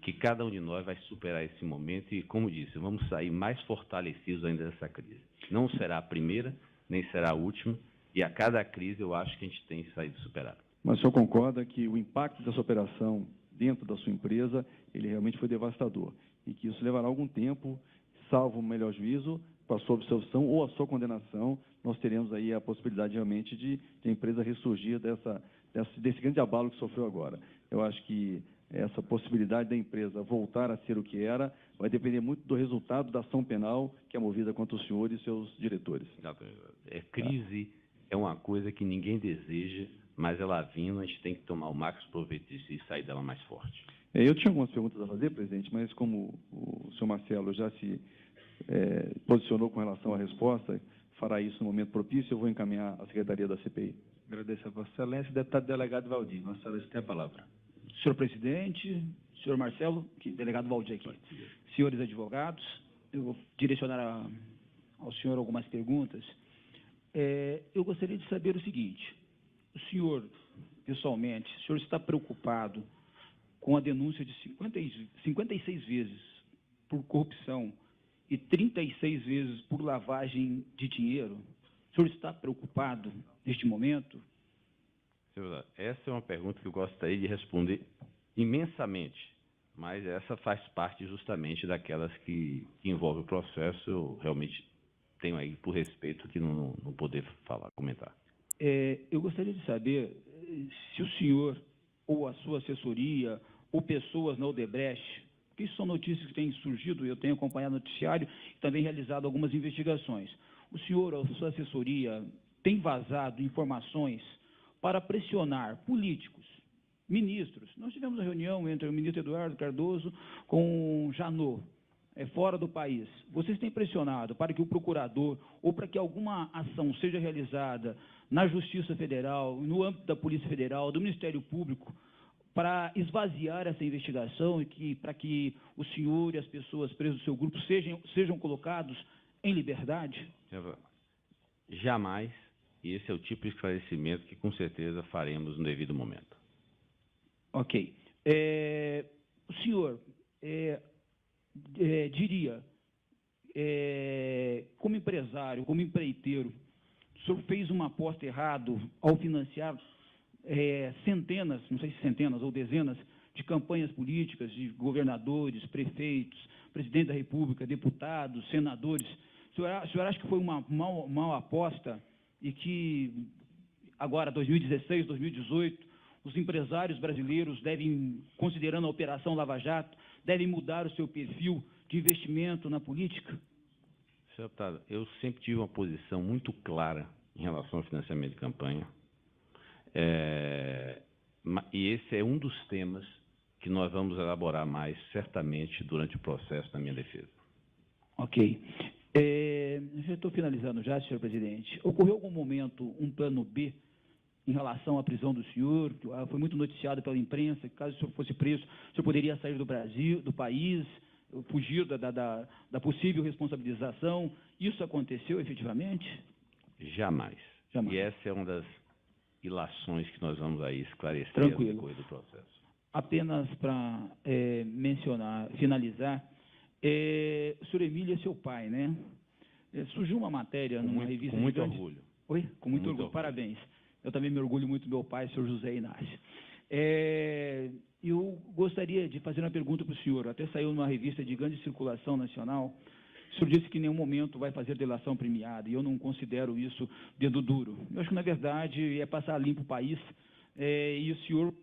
que cada um de nós vai superar esse momento e, como disse, vamos sair mais fortalecidos ainda dessa crise. Não será a primeira, nem será a última, e a cada crise eu acho que a gente tem saído superado. Mas o senhor concorda que o impacto dessa operação dentro da sua empresa, ele realmente foi devastador, e que isso levará algum tempo, salvo o melhor juízo, com a sua absolvição ou a sua condenação, nós teremos aí a possibilidade realmente de a empresa ressurgir desse grande abalo que sofreu agora. Eu acho que essa possibilidade da empresa voltar a ser o que era vai depender muito do resultado da ação penal que é movida contra o senhor e seus diretores. Crise é uma coisa que ninguém deseja, mas ela vindo, a gente tem que tomar o máximo proveito disso e sair dela mais forte. Eu tinha algumas perguntas a fazer, presidente, mas como o senhor Marcelo já se posicionou com relação à resposta, fará isso no momento propício, eu vou encaminhar à Secretaria da CPI. Agradeço a Vossa Excelência. Deputado delegado Valdir, Vossa Excelência tem a palavra. Senhor presidente, senhor Marcelo, delegado Valdir aqui, senhores advogados, eu vou direcionar ao senhor algumas perguntas. Eu gostaria de saber o seguinte: o senhor, pessoalmente, o senhor está preocupado com a denúncia de 56 vezes por corrupção e 36 vezes por lavagem de dinheiro? O senhor está preocupado neste momento? Essa é uma pergunta que eu gostaria de responder imensamente, mas essa faz parte justamente daquelas que envolvem o processo. Eu realmente tenho aí, por respeito, que não poder comentar. Eu gostaria de saber se o senhor ou a sua assessoria ou pessoas na Odebrecht, porque isso são notícias que têm surgido, eu tenho acompanhado o noticiário e também realizado algumas investigações. O senhor ou a sua assessoria tem vazado informações para pressionar políticos, ministros. Nós tivemos uma reunião entre o ministro Eduardo Cardoso com Janot, fora do país. Vocês têm pressionado para que o procurador ou para que alguma ação seja realizada na Justiça Federal, no âmbito da Polícia Federal, do Ministério Público, para esvaziar essa investigação e para que o senhor e as pessoas presas do seu grupo sejam colocados em liberdade? Jamais. E esse é o tipo de esclarecimento que, com certeza, faremos no devido momento. Ok. O senhor diria, como empresário, como empreiteiro, o senhor fez uma aposta errada ao financiar centenas, não sei se centenas ou dezenas, de campanhas políticas de governadores, prefeitos, presidente da República, deputados, senadores. O senhor acha que foi uma mal aposta e que agora, 2016, 2018, os empresários brasileiros devem, considerando a Operação Lava Jato, devem mudar o seu perfil de investimento na política? Senhor deputado, eu sempre tive uma posição muito clara em relação ao financiamento de campanha. E esse é um dos temas que nós vamos elaborar mais, certamente, durante o processo da minha defesa. Ok. Já estou finalizando já, senhor presidente. Ocorreu algum momento um plano B em relação à prisão do senhor? Foi muito noticiado pela imprensa que, caso o senhor fosse preso, o senhor poderia sair do Brasil, do país, fugir da possível responsabilização. Isso aconteceu efetivamente? Jamais. Jamais. E essa é uma das ilações que nós vamos aí esclarecer depois do processo. Apenas para finalizar, o senhor Emílio é seu pai, né? Surgiu uma matéria numa revista... Com muito orgulho. Oi? Com muito orgulho. Parabéns. Eu também me orgulho muito do meu pai, senhor José Inácio. Eu gostaria de fazer uma pergunta para o senhor. Até saiu numa revista de grande circulação nacional. O senhor disse que em nenhum momento vai fazer delação premiada, e eu não considero isso dedo duro. Eu acho que, na verdade, é passar limpo o país. E o senhor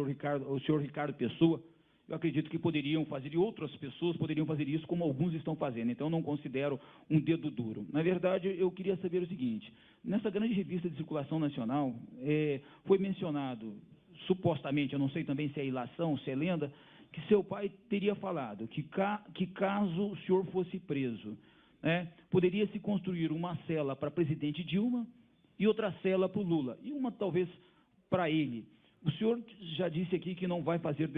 Ricardo Pessoa, eu acredito que poderiam fazer, e outras pessoas poderiam fazer isso, como alguns estão fazendo. Então, eu não considero um dedo duro. Na verdade, eu queria saber o seguinte: nessa grande revista de circulação nacional, foi mencionado, supostamente, eu não sei também se é ilação, se é lenda, que seu pai teria falado que caso o senhor fosse preso, poderia se construir uma cela para presidente Dilma e outra cela para o Lula, e uma talvez para ele. O senhor já disse aqui que não vai fazer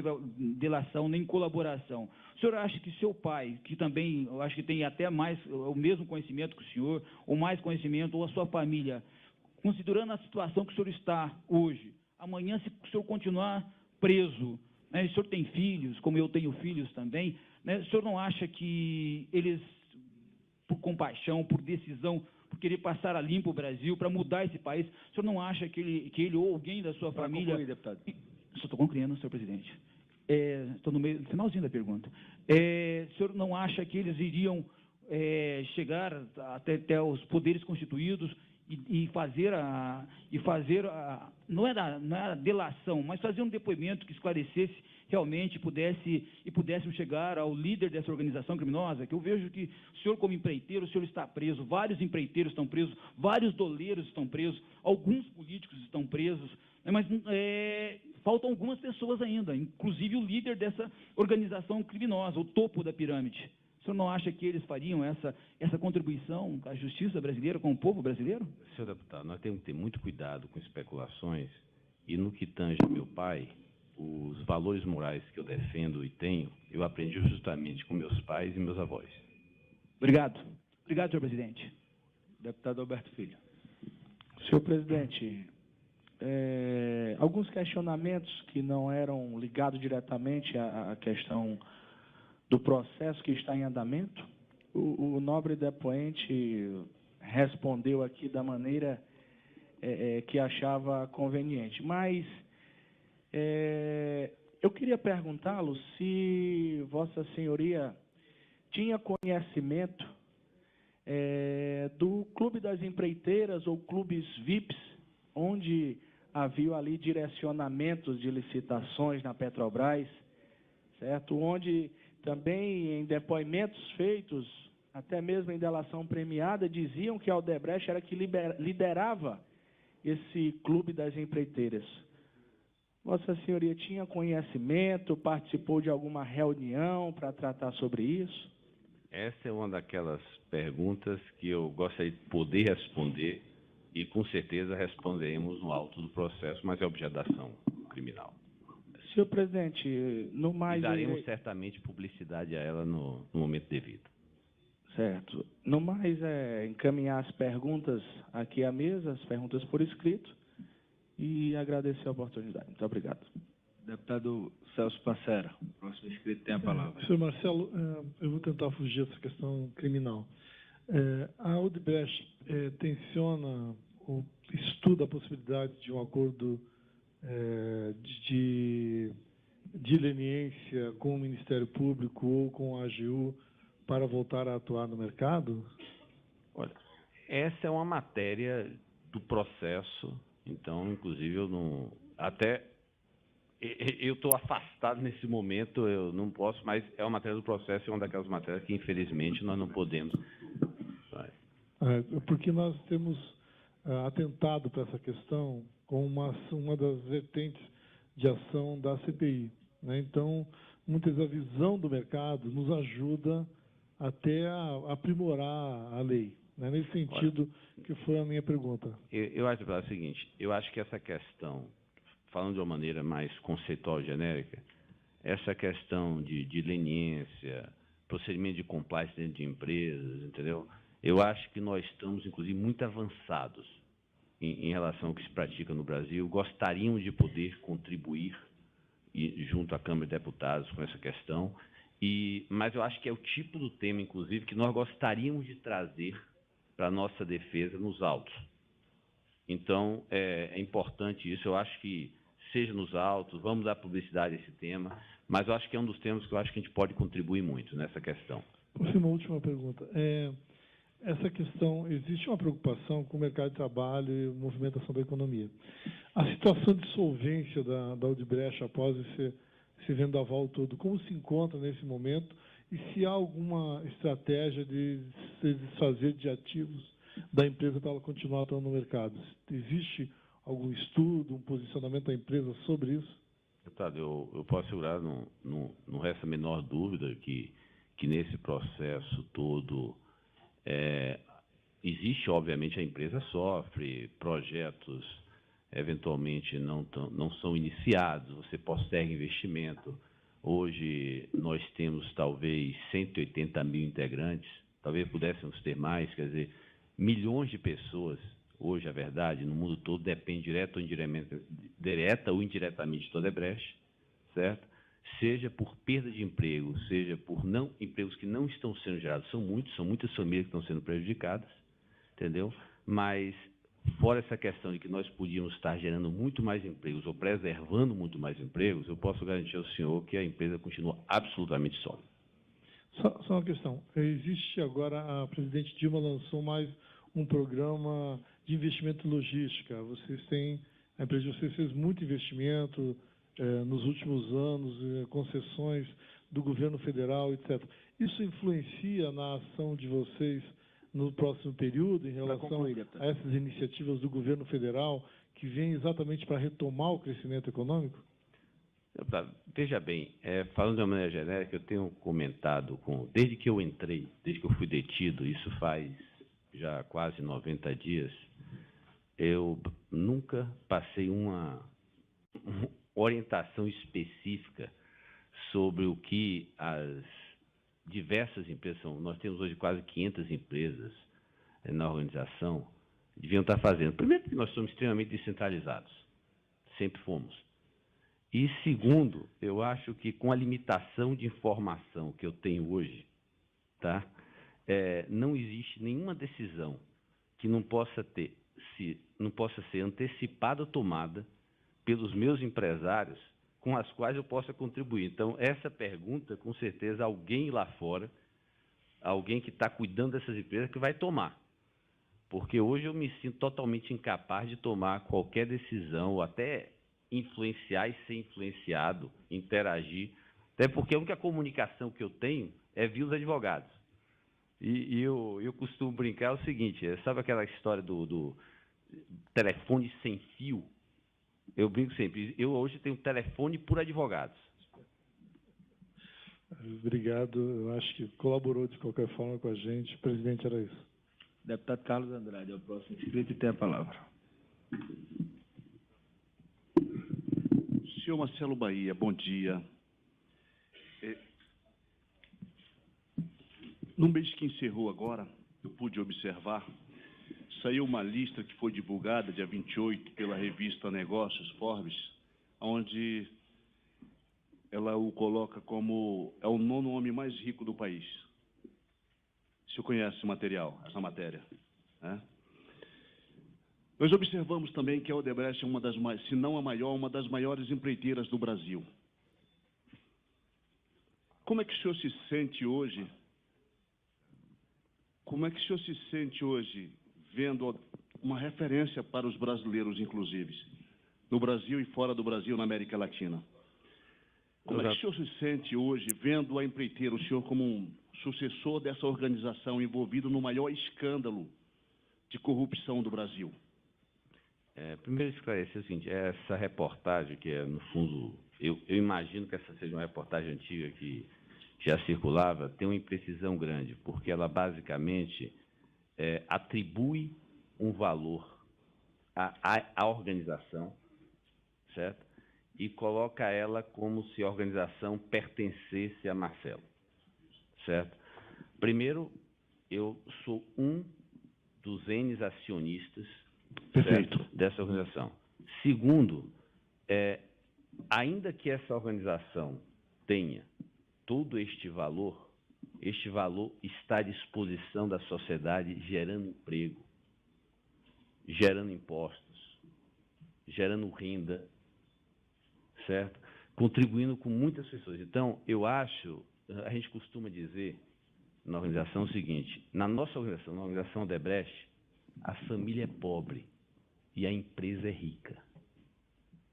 delação nem colaboração. O senhor acha que seu pai, que também, eu acho que tem até mais, o mesmo conhecimento que o senhor, ou mais conhecimento, ou a sua família, considerando a situação que o senhor está hoje, amanhã, se o senhor continuar preso, o senhor tem filhos, como eu tenho filhos também, o senhor não acha que eles, por compaixão, por decisão, por querer passar a limpo o Brasil, para mudar esse país, o senhor não acha que ele ou alguém da sua família... Concluir, deputado. Só estou concluindo, senhor presidente. Estou no finalzinho da pergunta. O senhor não acha que eles iriam chegar até os poderes constituídos e fazer não era delação, mas fazer um depoimento que esclarecesse realmente pudéssemos chegar ao líder dessa organização criminosa, que eu vejo que o senhor, como empreiteiro, o senhor está preso, vários empreiteiros estão presos, vários doleiros estão presos, alguns políticos estão presos, mas faltam algumas pessoas ainda, inclusive o líder dessa organização criminosa, o topo da pirâmide. O senhor não acha que eles fariam essa contribuição à justiça brasileira, com o povo brasileiro? Senhor deputado, nós temos que ter muito cuidado com especulações e no que tange ao meu pai, os valores morais que eu defendo e tenho, eu aprendi justamente com meus pais e meus avós. Obrigado. Obrigado, senhor presidente. Deputado Alberto Filho. Senhor presidente, alguns questionamentos que não eram ligados diretamente à questão do processo que está em andamento, o nobre depoente respondeu aqui da maneira que achava conveniente. Mas eu queria perguntá-lo se Vossa Senhoria tinha conhecimento do Clube das Empreiteiras ou clubes VIPs, onde havia ali direcionamentos de licitações na Petrobras, certo? Onde também em depoimentos feitos, até mesmo em delação premiada, diziam que a Odebrecht era que liderava esse Clube das Empreiteiras. Vossa Senhoria tinha conhecimento, participou de alguma reunião para tratar sobre isso? Essa é uma daquelas perguntas que eu gostaria de poder responder e, com certeza, responderemos no auto do processo, mas é objeto da ação criminal. Senhor presidente, no mais... E daremos certamente publicidade a ela no momento devido. Certo. No mais, encaminhar as perguntas aqui à mesa, as perguntas por escrito, e agradecer a oportunidade. Muito obrigado. Deputado Celso Passera, o próximo inscrito tem a palavra. Senhor Marcelo, eu vou tentar fugir dessa questão criminal. A Odebrecht tenciona ou estuda a possibilidade de um acordo de leniência com o Ministério Público ou com a AGU para voltar a atuar no mercado? Olha, essa é uma matéria do processo, então, inclusive, eu estou afastado nesse momento, eu não posso, mas é uma matéria do processo, é uma daquelas matérias que, infelizmente, nós não podemos. Porque nós temos atentado para essa questão com uma das vertentes de ação da CPI, né? Então, muitas vezes a visão do mercado nos ajuda até a aprimorar a lei, né? Nesse sentido que foi a minha pergunta. Eu acho o seguinte, eu acho que essa questão, falando de uma maneira mais conceitual e genérica, essa questão de leniência, procedimento de compliance dentro de empresas, entendeu? Eu acho que nós estamos, inclusive, muito avançados em relação ao que se pratica no Brasil. Gostaríamos de poder contribuir junto à Câmara de Deputados com essa questão, mas eu acho que é o tipo do tema, inclusive, que nós gostaríamos de trazer para a nossa defesa nos autos. Então, é importante isso. Eu acho que, seja nos autos, vamos dar publicidade a esse tema, mas eu acho que é um dos temas que eu acho que a gente pode contribuir muito nessa questão. Uma última pergunta. Essa questão, existe uma preocupação com o mercado de trabalho e movimentação da economia. A situação de solvência da Odebrecht após esse vendaval todo, como se encontra nesse momento e se há alguma estratégia de se desfazer de ativos da empresa para ela continuar atuando no mercado? Existe algum estudo, um posicionamento da empresa sobre isso? Deputado, eu posso assegurar, não resta a menor dúvida que nesse processo todo existe, obviamente, a empresa sofre, projetos eventualmente não são iniciados, você posterga investimento. Hoje nós temos talvez 180 mil integrantes, talvez pudéssemos ter mais, quer dizer, milhões de pessoas, hoje a verdade, no mundo todo depende direta ou indiretamente da Odebrecht, certo? Seja por perda de emprego, seja por empregos que não estão sendo gerados, são muitas famílias que estão sendo prejudicadas, entendeu? Mas, fora essa questão de que nós podíamos estar gerando muito mais empregos ou preservando muito mais empregos, eu posso garantir ao senhor que a empresa continua absolutamente sólida. Só uma questão. Existe agora, a presidente Dilma lançou mais um programa de investimento em logística. A empresa de vocês fez muito investimento nos últimos anos, concessões do governo federal, etc. Isso influencia na ação de vocês no próximo período, em relação a essas iniciativas do governo federal, que vêm exatamente para retomar o crescimento econômico? Veja bem, falando de uma maneira genérica, eu tenho comentado desde que eu entrei, desde que eu fui detido, isso faz já quase 90 dias, eu nunca passei uma orientação específica sobre o que as diversas empresas, nós temos hoje quase 500 empresas na organização, deviam estar fazendo. Primeiro, que nós somos extremamente descentralizados, sempre fomos. E segundo, eu acho que com a limitação de informação que eu tenho hoje, tá, não existe nenhuma decisão que não possa ser antecipada ou tomada pelos meus empresários com as quais eu possa contribuir. Então, essa pergunta, com certeza, alguém lá fora, alguém que está cuidando dessas empresas, que vai tomar. Porque hoje eu me sinto totalmente incapaz de tomar qualquer decisão, ou até influenciar e ser influenciado, interagir, até porque a única comunicação que eu tenho é via os advogados. E eu costumo brincar o seguinte, sabe aquela história do telefone sem fio? Eu brinco sempre, eu hoje tenho telefone por advogados. Obrigado, eu acho que colaborou de qualquer forma com a gente. Presidente, era isso. Deputado Carlos Andrade, é o próximo inscrito e tem a palavra. Senhor Marcelo Bahia, bom dia. No mês que encerrou agora, eu pude observar, saiu uma lista que foi divulgada, dia 28, pela revista Negócios Forbes, onde ela o coloca como o 9º homem mais rico do país. O senhor conhece esse material, essa matéria, né? Nós observamos também que a Odebrecht é uma das mais, se não a maior, uma das maiores empreiteiras do Brasil. Como é que o senhor se sente hoje? Como é que o senhor se sente hoje vendo uma referência para os brasileiros, inclusive, no Brasil e fora do Brasil, na América Latina? Como é que o senhor se sente hoje vendo a empreiteira, o senhor como um sucessor dessa organização envolvido no maior escândalo de corrupção do Brasil? Primeiro esclarecer o seguinte, essa reportagem, que no fundo, eu imagino que essa seja uma reportagem antiga que já circulava, tem uma imprecisão grande, porque ela basicamente atribui um valor à organização, certo? E coloca ela como se a organização pertencesse a Marcelo, certo? Primeiro, eu sou um dos N acionistas, certo, dessa organização. Segundo, ainda que essa organização tenha todo este valor está à disposição da sociedade, gerando emprego, gerando impostos, gerando renda, certo? Contribuindo com muitas pessoas. Então, eu acho, a gente costuma dizer na organização o seguinte, na nossa organização, na organização Odebrecht, a família é pobre e a empresa é rica.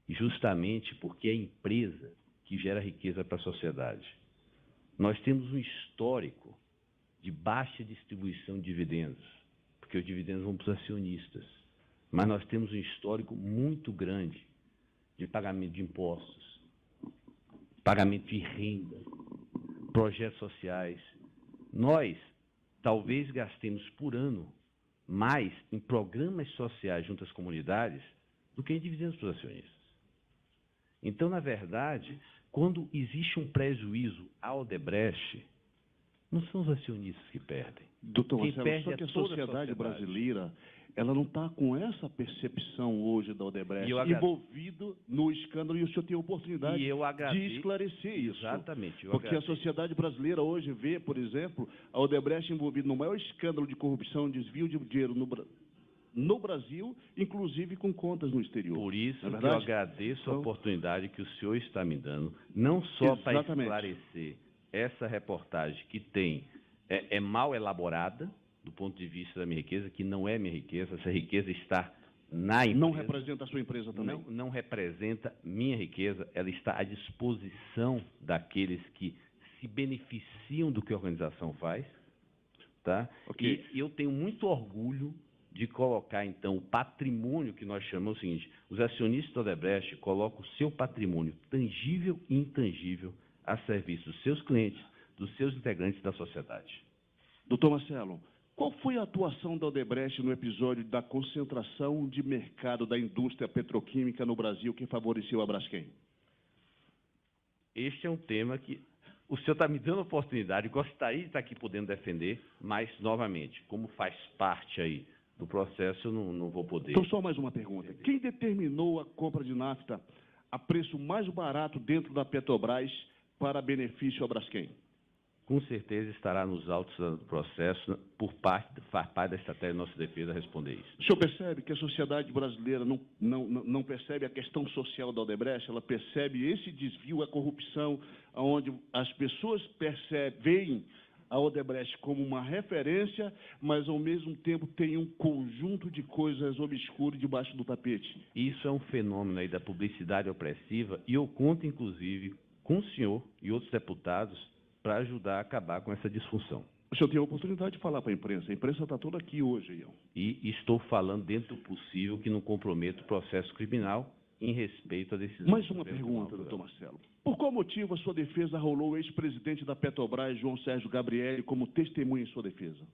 Justamente porque é a empresa que gera riqueza para a sociedade. Nós temos um histórico de baixa distribuição de dividendos, porque os dividendos vão para os acionistas. Mas nós temos um histórico muito grande de pagamento de impostos, pagamento de renda, projetos sociais. Nós talvez gastemos por ano mais em programas sociais junto às comunidades do que em dividendos para os acionistas. Então, na verdade, quando existe um prejuízo à Odebrecht, não são os acionistas que perdem. Doutor Quem Marcelo, perde só que a toda sociedade brasileira, ela não está com essa percepção hoje da Odebrecht, envolvido no escândalo, e o senhor tem a oportunidade de esclarecer isso. Exatamente. Porque a sociedade brasileira hoje vê, por exemplo, a Odebrecht envolvida no maior escândalo de corrupção e desvio de dinheiro no Brasil, inclusive com contas no exterior. Por isso que eu agradeço a oportunidade que o senhor está me dando, não só para esclarecer essa reportagem que é mal elaborada, do ponto de vista da minha riqueza, que não é minha riqueza, essa riqueza está na empresa. Não representa a sua empresa também? Não representa minha riqueza, ela está à disposição daqueles que se beneficiam do que a organização faz, tá? Okay. E eu tenho muito orgulho de colocar, então, o patrimônio que nós chamamos o seguinte: os acionistas da Odebrecht colocam o seu patrimônio tangível e intangível a serviço dos seus clientes, dos seus integrantes da sociedade. Doutor Marcelo, qual foi a atuação da Odebrecht no episódio da concentração de mercado da indústria petroquímica no Brasil que favoreceu a Braskem? Este é um tema que o senhor está me dando a oportunidade, gostaria de estar aqui podendo defender, mas, novamente, como faz parte aí do processo, eu não vou poder. Então, só mais uma pergunta. Quem determinou a compra de nafta a preço mais barato dentro da Petrobras para benefício à Braskem? Com certeza estará nos autos do processo, faz parte da estratégia da nossa defesa responder isso. O senhor percebe que a sociedade brasileira não percebe a questão social da Odebrecht? Ela percebe esse desvio, a corrupção, onde as pessoas veem a Odebrecht como uma referência, mas, ao mesmo tempo, tem um conjunto de coisas obscuras debaixo do tapete. Isso é um fenômeno aí da publicidade opressiva e eu conto, inclusive, com o senhor e outros deputados para ajudar a acabar com essa disfunção. O senhor tem a oportunidade de falar para a imprensa está toda aqui hoje, Ian. E estou falando dentro do possível que não comprometa o processo criminal em respeito à decisão. Mais uma pergunta, doutor Marcelo. Por qual motivo a sua defesa rolou o ex-presidente da Petrobras, João Sérgio Gabrielli, como testemunha em sua defesa?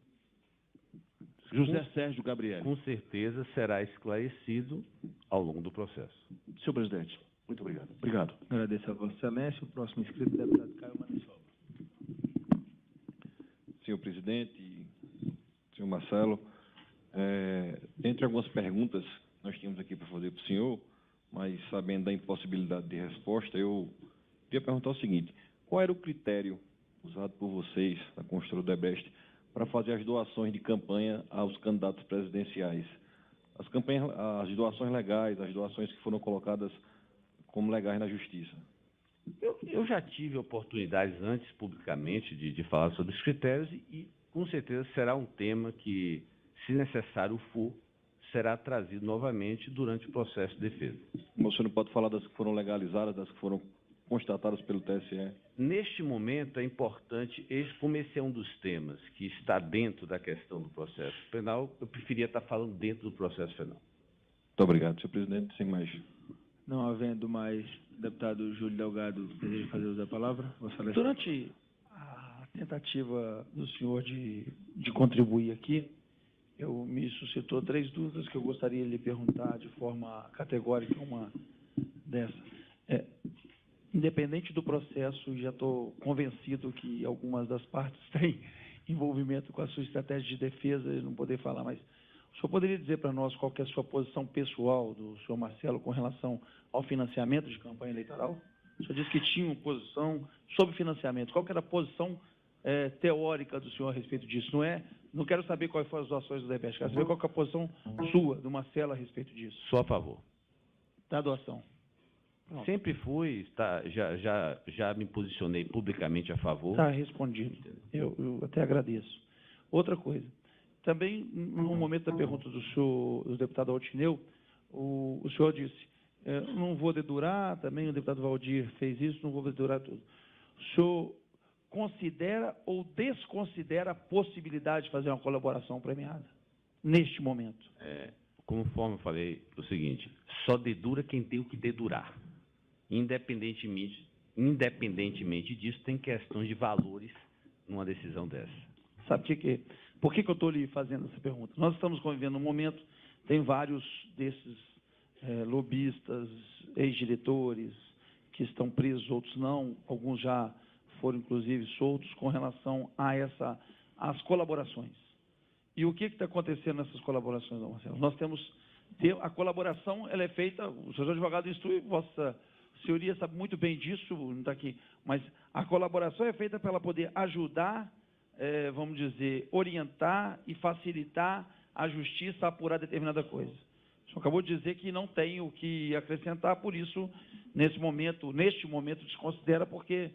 José Sérgio Gabrielli. Com certeza será esclarecido ao longo do processo. Senhor presidente, muito obrigado. Obrigado. Agradeço a Vossa Excelência. O próximo inscrito é o deputado Caio Manisola. Senhor presidente, senhor Marcelo, entre algumas perguntas que nós tínhamos aqui para fazer para o senhor, mas sabendo da impossibilidade de resposta, eu queria perguntar o seguinte: qual era o critério usado por vocês, da construtora Odebrecht, para fazer as doações de campanha aos candidatos presidenciais? As doações legais, as doações que foram colocadas como legais na Justiça. Eu já tive oportunidades antes, publicamente, de falar sobre os critérios e, com certeza, será um tema que, se necessário for, será trazido novamente durante o processo de defesa. Mas o senhor não pode falar das que foram legalizadas, das que foram constatadas pelo TSE? Neste momento, é importante, como esse é um dos temas que está dentro da questão do processo penal, eu preferia estar falando dentro do processo penal. Muito obrigado, senhor presidente. Sem mais. Não havendo mais, deputado Júlio Delgado deseja fazer uso da palavra. Durante a tentativa do senhor de contribuir aqui, me suscitou 3 dúvidas que eu gostaria de lhe perguntar de forma categórica, uma dessa. Independente do processo, já estou convencido que algumas das partes têm envolvimento com a sua estratégia de defesa, e não poder falar, mas o senhor poderia dizer para nós qual que é a sua posição pessoal do senhor Marcelo com relação ao financiamento de campanha eleitoral? O senhor disse que tinha uma posição sobre financiamento. Qual que era a posição teórica do senhor a respeito disso? Não quero saber quais foram as doações do Odebrecht, quero saber qual que é a posição sua, do Marcelo, a respeito disso. Sou a favor. Da doação. Pronto. Sempre fui, já me posicionei publicamente a favor. Está respondido. Eu até agradeço. Outra coisa. Também, no momento da pergunta do deputado Altineu, o senhor disse, não vou dedurar, também o deputado Valdir fez isso, não vou dedurar tudo. O senhor considera ou desconsidera a possibilidade de fazer uma colaboração premiada, neste momento? Conforme eu falei, o seguinte, só dedura quem tem o que dedurar. Independentemente disso, tem questões de valores numa decisão dessa. Sabe por que eu estou lhe fazendo essa pergunta? Nós estamos convivendo um momento, tem vários desses lobistas, ex-diretores, que estão presos, outros não, alguns já foram, inclusive, soltos com relação às colaborações. E o que está acontecendo nessas colaborações, Marcelo? Nós temos... A colaboração ela é feita, o senhor advogado instrui, vossa senhoria sabe muito bem disso, não está aqui, mas a colaboração é feita para ela poder ajudar, vamos dizer, orientar e facilitar a justiça a apurar determinada coisa. O senhor acabou de dizer que não tem o que acrescentar, por isso, neste momento, desconsidera, porque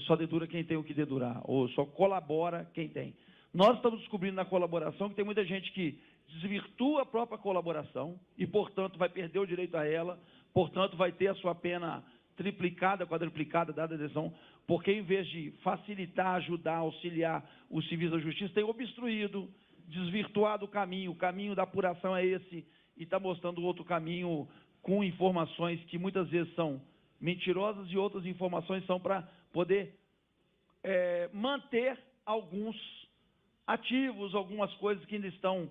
só dedura quem tem o que dedurar, ou só colabora quem tem. Nós estamos descobrindo na colaboração que tem muita gente que desvirtua a própria colaboração e, portanto, vai perder o direito a ela, portanto, vai ter a sua pena triplicada, quadruplicada, dada a decisão, porque, em vez de facilitar, ajudar, auxiliar o serviço da justiça, tem obstruído, desvirtuado o caminho da apuração é esse, e está mostrando outro caminho com informações que muitas vezes são mentirosas e outras informações são para poder manter alguns ativos, algumas coisas que ainda estão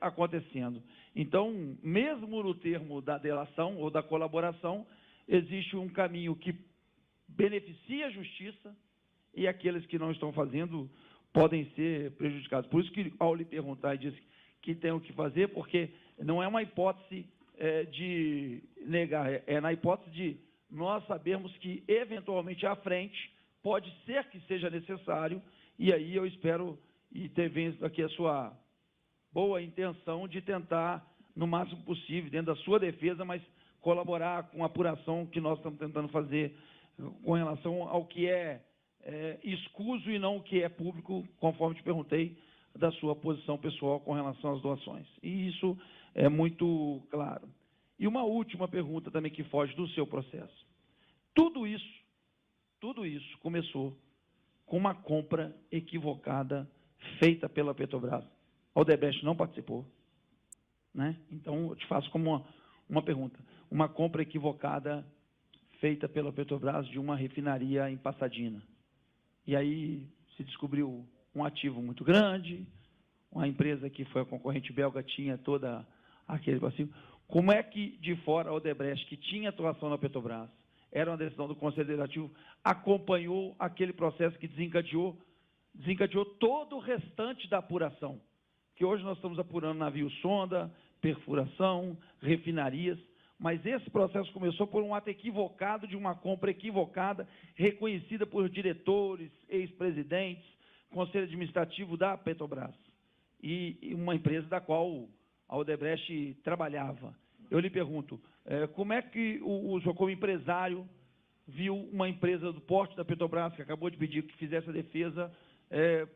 acontecendo. Então, mesmo no termo da delação ou da colaboração, existe um caminho que beneficia a justiça e aqueles que não estão fazendo podem ser prejudicados. Por isso que, ao lhe perguntar, ele disse que tem o que fazer, porque não é uma hipótese de negar, é na hipótese de nós sabermos que, eventualmente, à frente, pode ser que seja necessário, e aí eu espero e ter visto aqui a sua boa intenção de tentar, no máximo possível, dentro da sua defesa, mas colaborar com a apuração que nós estamos tentando fazer com relação ao que é escuso e não o que é público, conforme te perguntei, da sua posição pessoal com relação às doações. E isso é muito claro. E uma última pergunta também que foge do seu processo. Tudo isso começou com uma compra equivocada feita pela Petrobras. A Odebrecht não participou, né? Então, eu te faço como uma pergunta. Uma compra equivocada feita pela Petrobras de uma refinaria em Pasadena. E aí se descobriu um ativo muito grande, uma empresa que foi a concorrente belga tinha toda aquele passivo. Como é que, de fora, a Odebrecht, que tinha atuação na Petrobras, era uma decisão do Conselho Deliberativo, acompanhou aquele processo que desencadeou todo o restante da apuração? Que hoje nós estamos apurando navio-sonda, perfuração, refinarias, mas esse processo começou por um ato equivocado de uma compra equivocada, reconhecida por diretores, ex-presidentes, Conselho Administrativo da Petrobras, e uma empresa da qual a Odebrecht trabalhava. Eu lhe pergunto, como é que o senhor, como empresário, viu uma empresa do porte da Petrobras, que acabou de pedir que fizesse a defesa,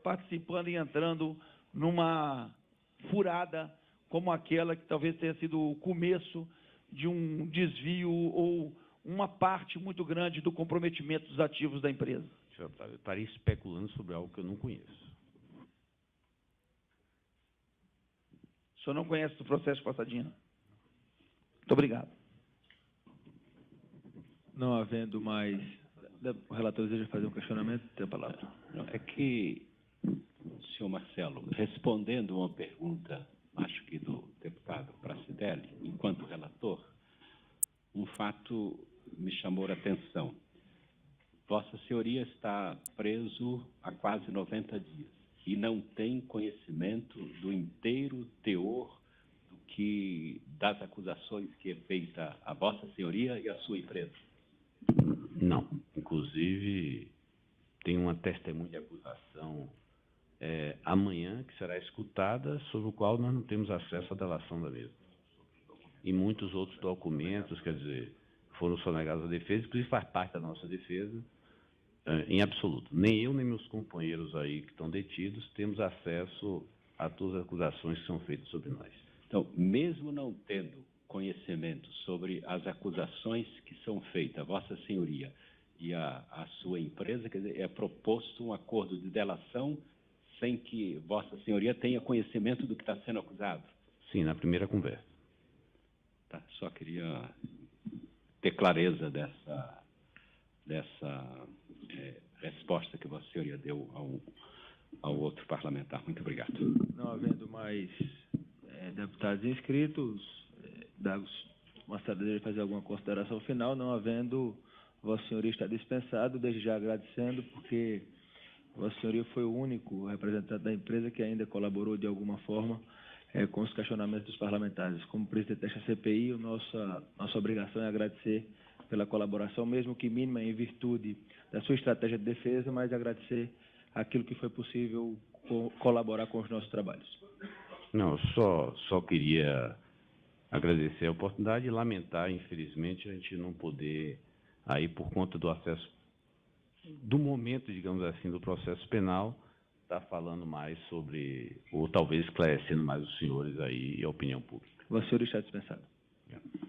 participando e entrando numa furada como aquela que talvez tenha sido o começo de um desvio ou uma parte muito grande do comprometimento dos ativos da empresa? Eu estaria especulando sobre algo que eu não conheço. O senhor não conhece o processo de Pasadena? Muito obrigado. Não havendo mais... O relator deseja fazer um questionamento? Tem a palavra. Não, é que, senhor Marcelo, respondendo uma pergunta, acho que do deputado Pracidelli, enquanto relator, um fato me chamou a atenção. Vossa Senhoria está preso há quase 90 dias e não tem conhecimento do inteiro teor das acusações que é feita a Vossa Senhoria e a sua empresa? Não. Inclusive, tem uma testemunha de acusação amanhã que será escutada, sobre o qual nós não temos acesso à delação da mesma. E muitos outros documentos, quer dizer, foram sonegados à defesa, inclusive faz parte da nossa defesa, em absoluto. Nem eu, nem meus companheiros aí que estão detidos temos acesso a todas as acusações que são feitas sobre nós. Então, mesmo não tendo conhecimento sobre as acusações que são feitas a Vossa Senhoria e a sua empresa, quer dizer, é proposto um acordo de delação sem que Vossa Senhoria tenha conhecimento do que está sendo acusado? Sim, na primeira conversa. Tá, só queria ter clareza dessa resposta que Vossa Senhoria deu ao outro parlamentar. Muito obrigado. Não havendo mais deputados inscritos, Marcelo deseja fazer alguma consideração final. Não havendo, Vossa Senhoria está dispensado, desde já agradecendo, porque Vossa Senhoria foi o único representante da empresa que ainda colaborou de alguma forma com os questionamentos dos parlamentares. Como presidente desta CPI, nossa obrigação é agradecer pela colaboração, mesmo que mínima, em virtude da sua estratégia de defesa, mas agradecer aquilo que foi possível colaborar com os nossos trabalhos. Não, só queria agradecer a oportunidade e lamentar, infelizmente, a gente não poder, aí por conta do acesso, do momento, digamos assim, do processo penal, estar falando mais sobre, ou talvez esclarecendo mais os senhores aí e a opinião pública. O senhor está dispensado. Obrigado.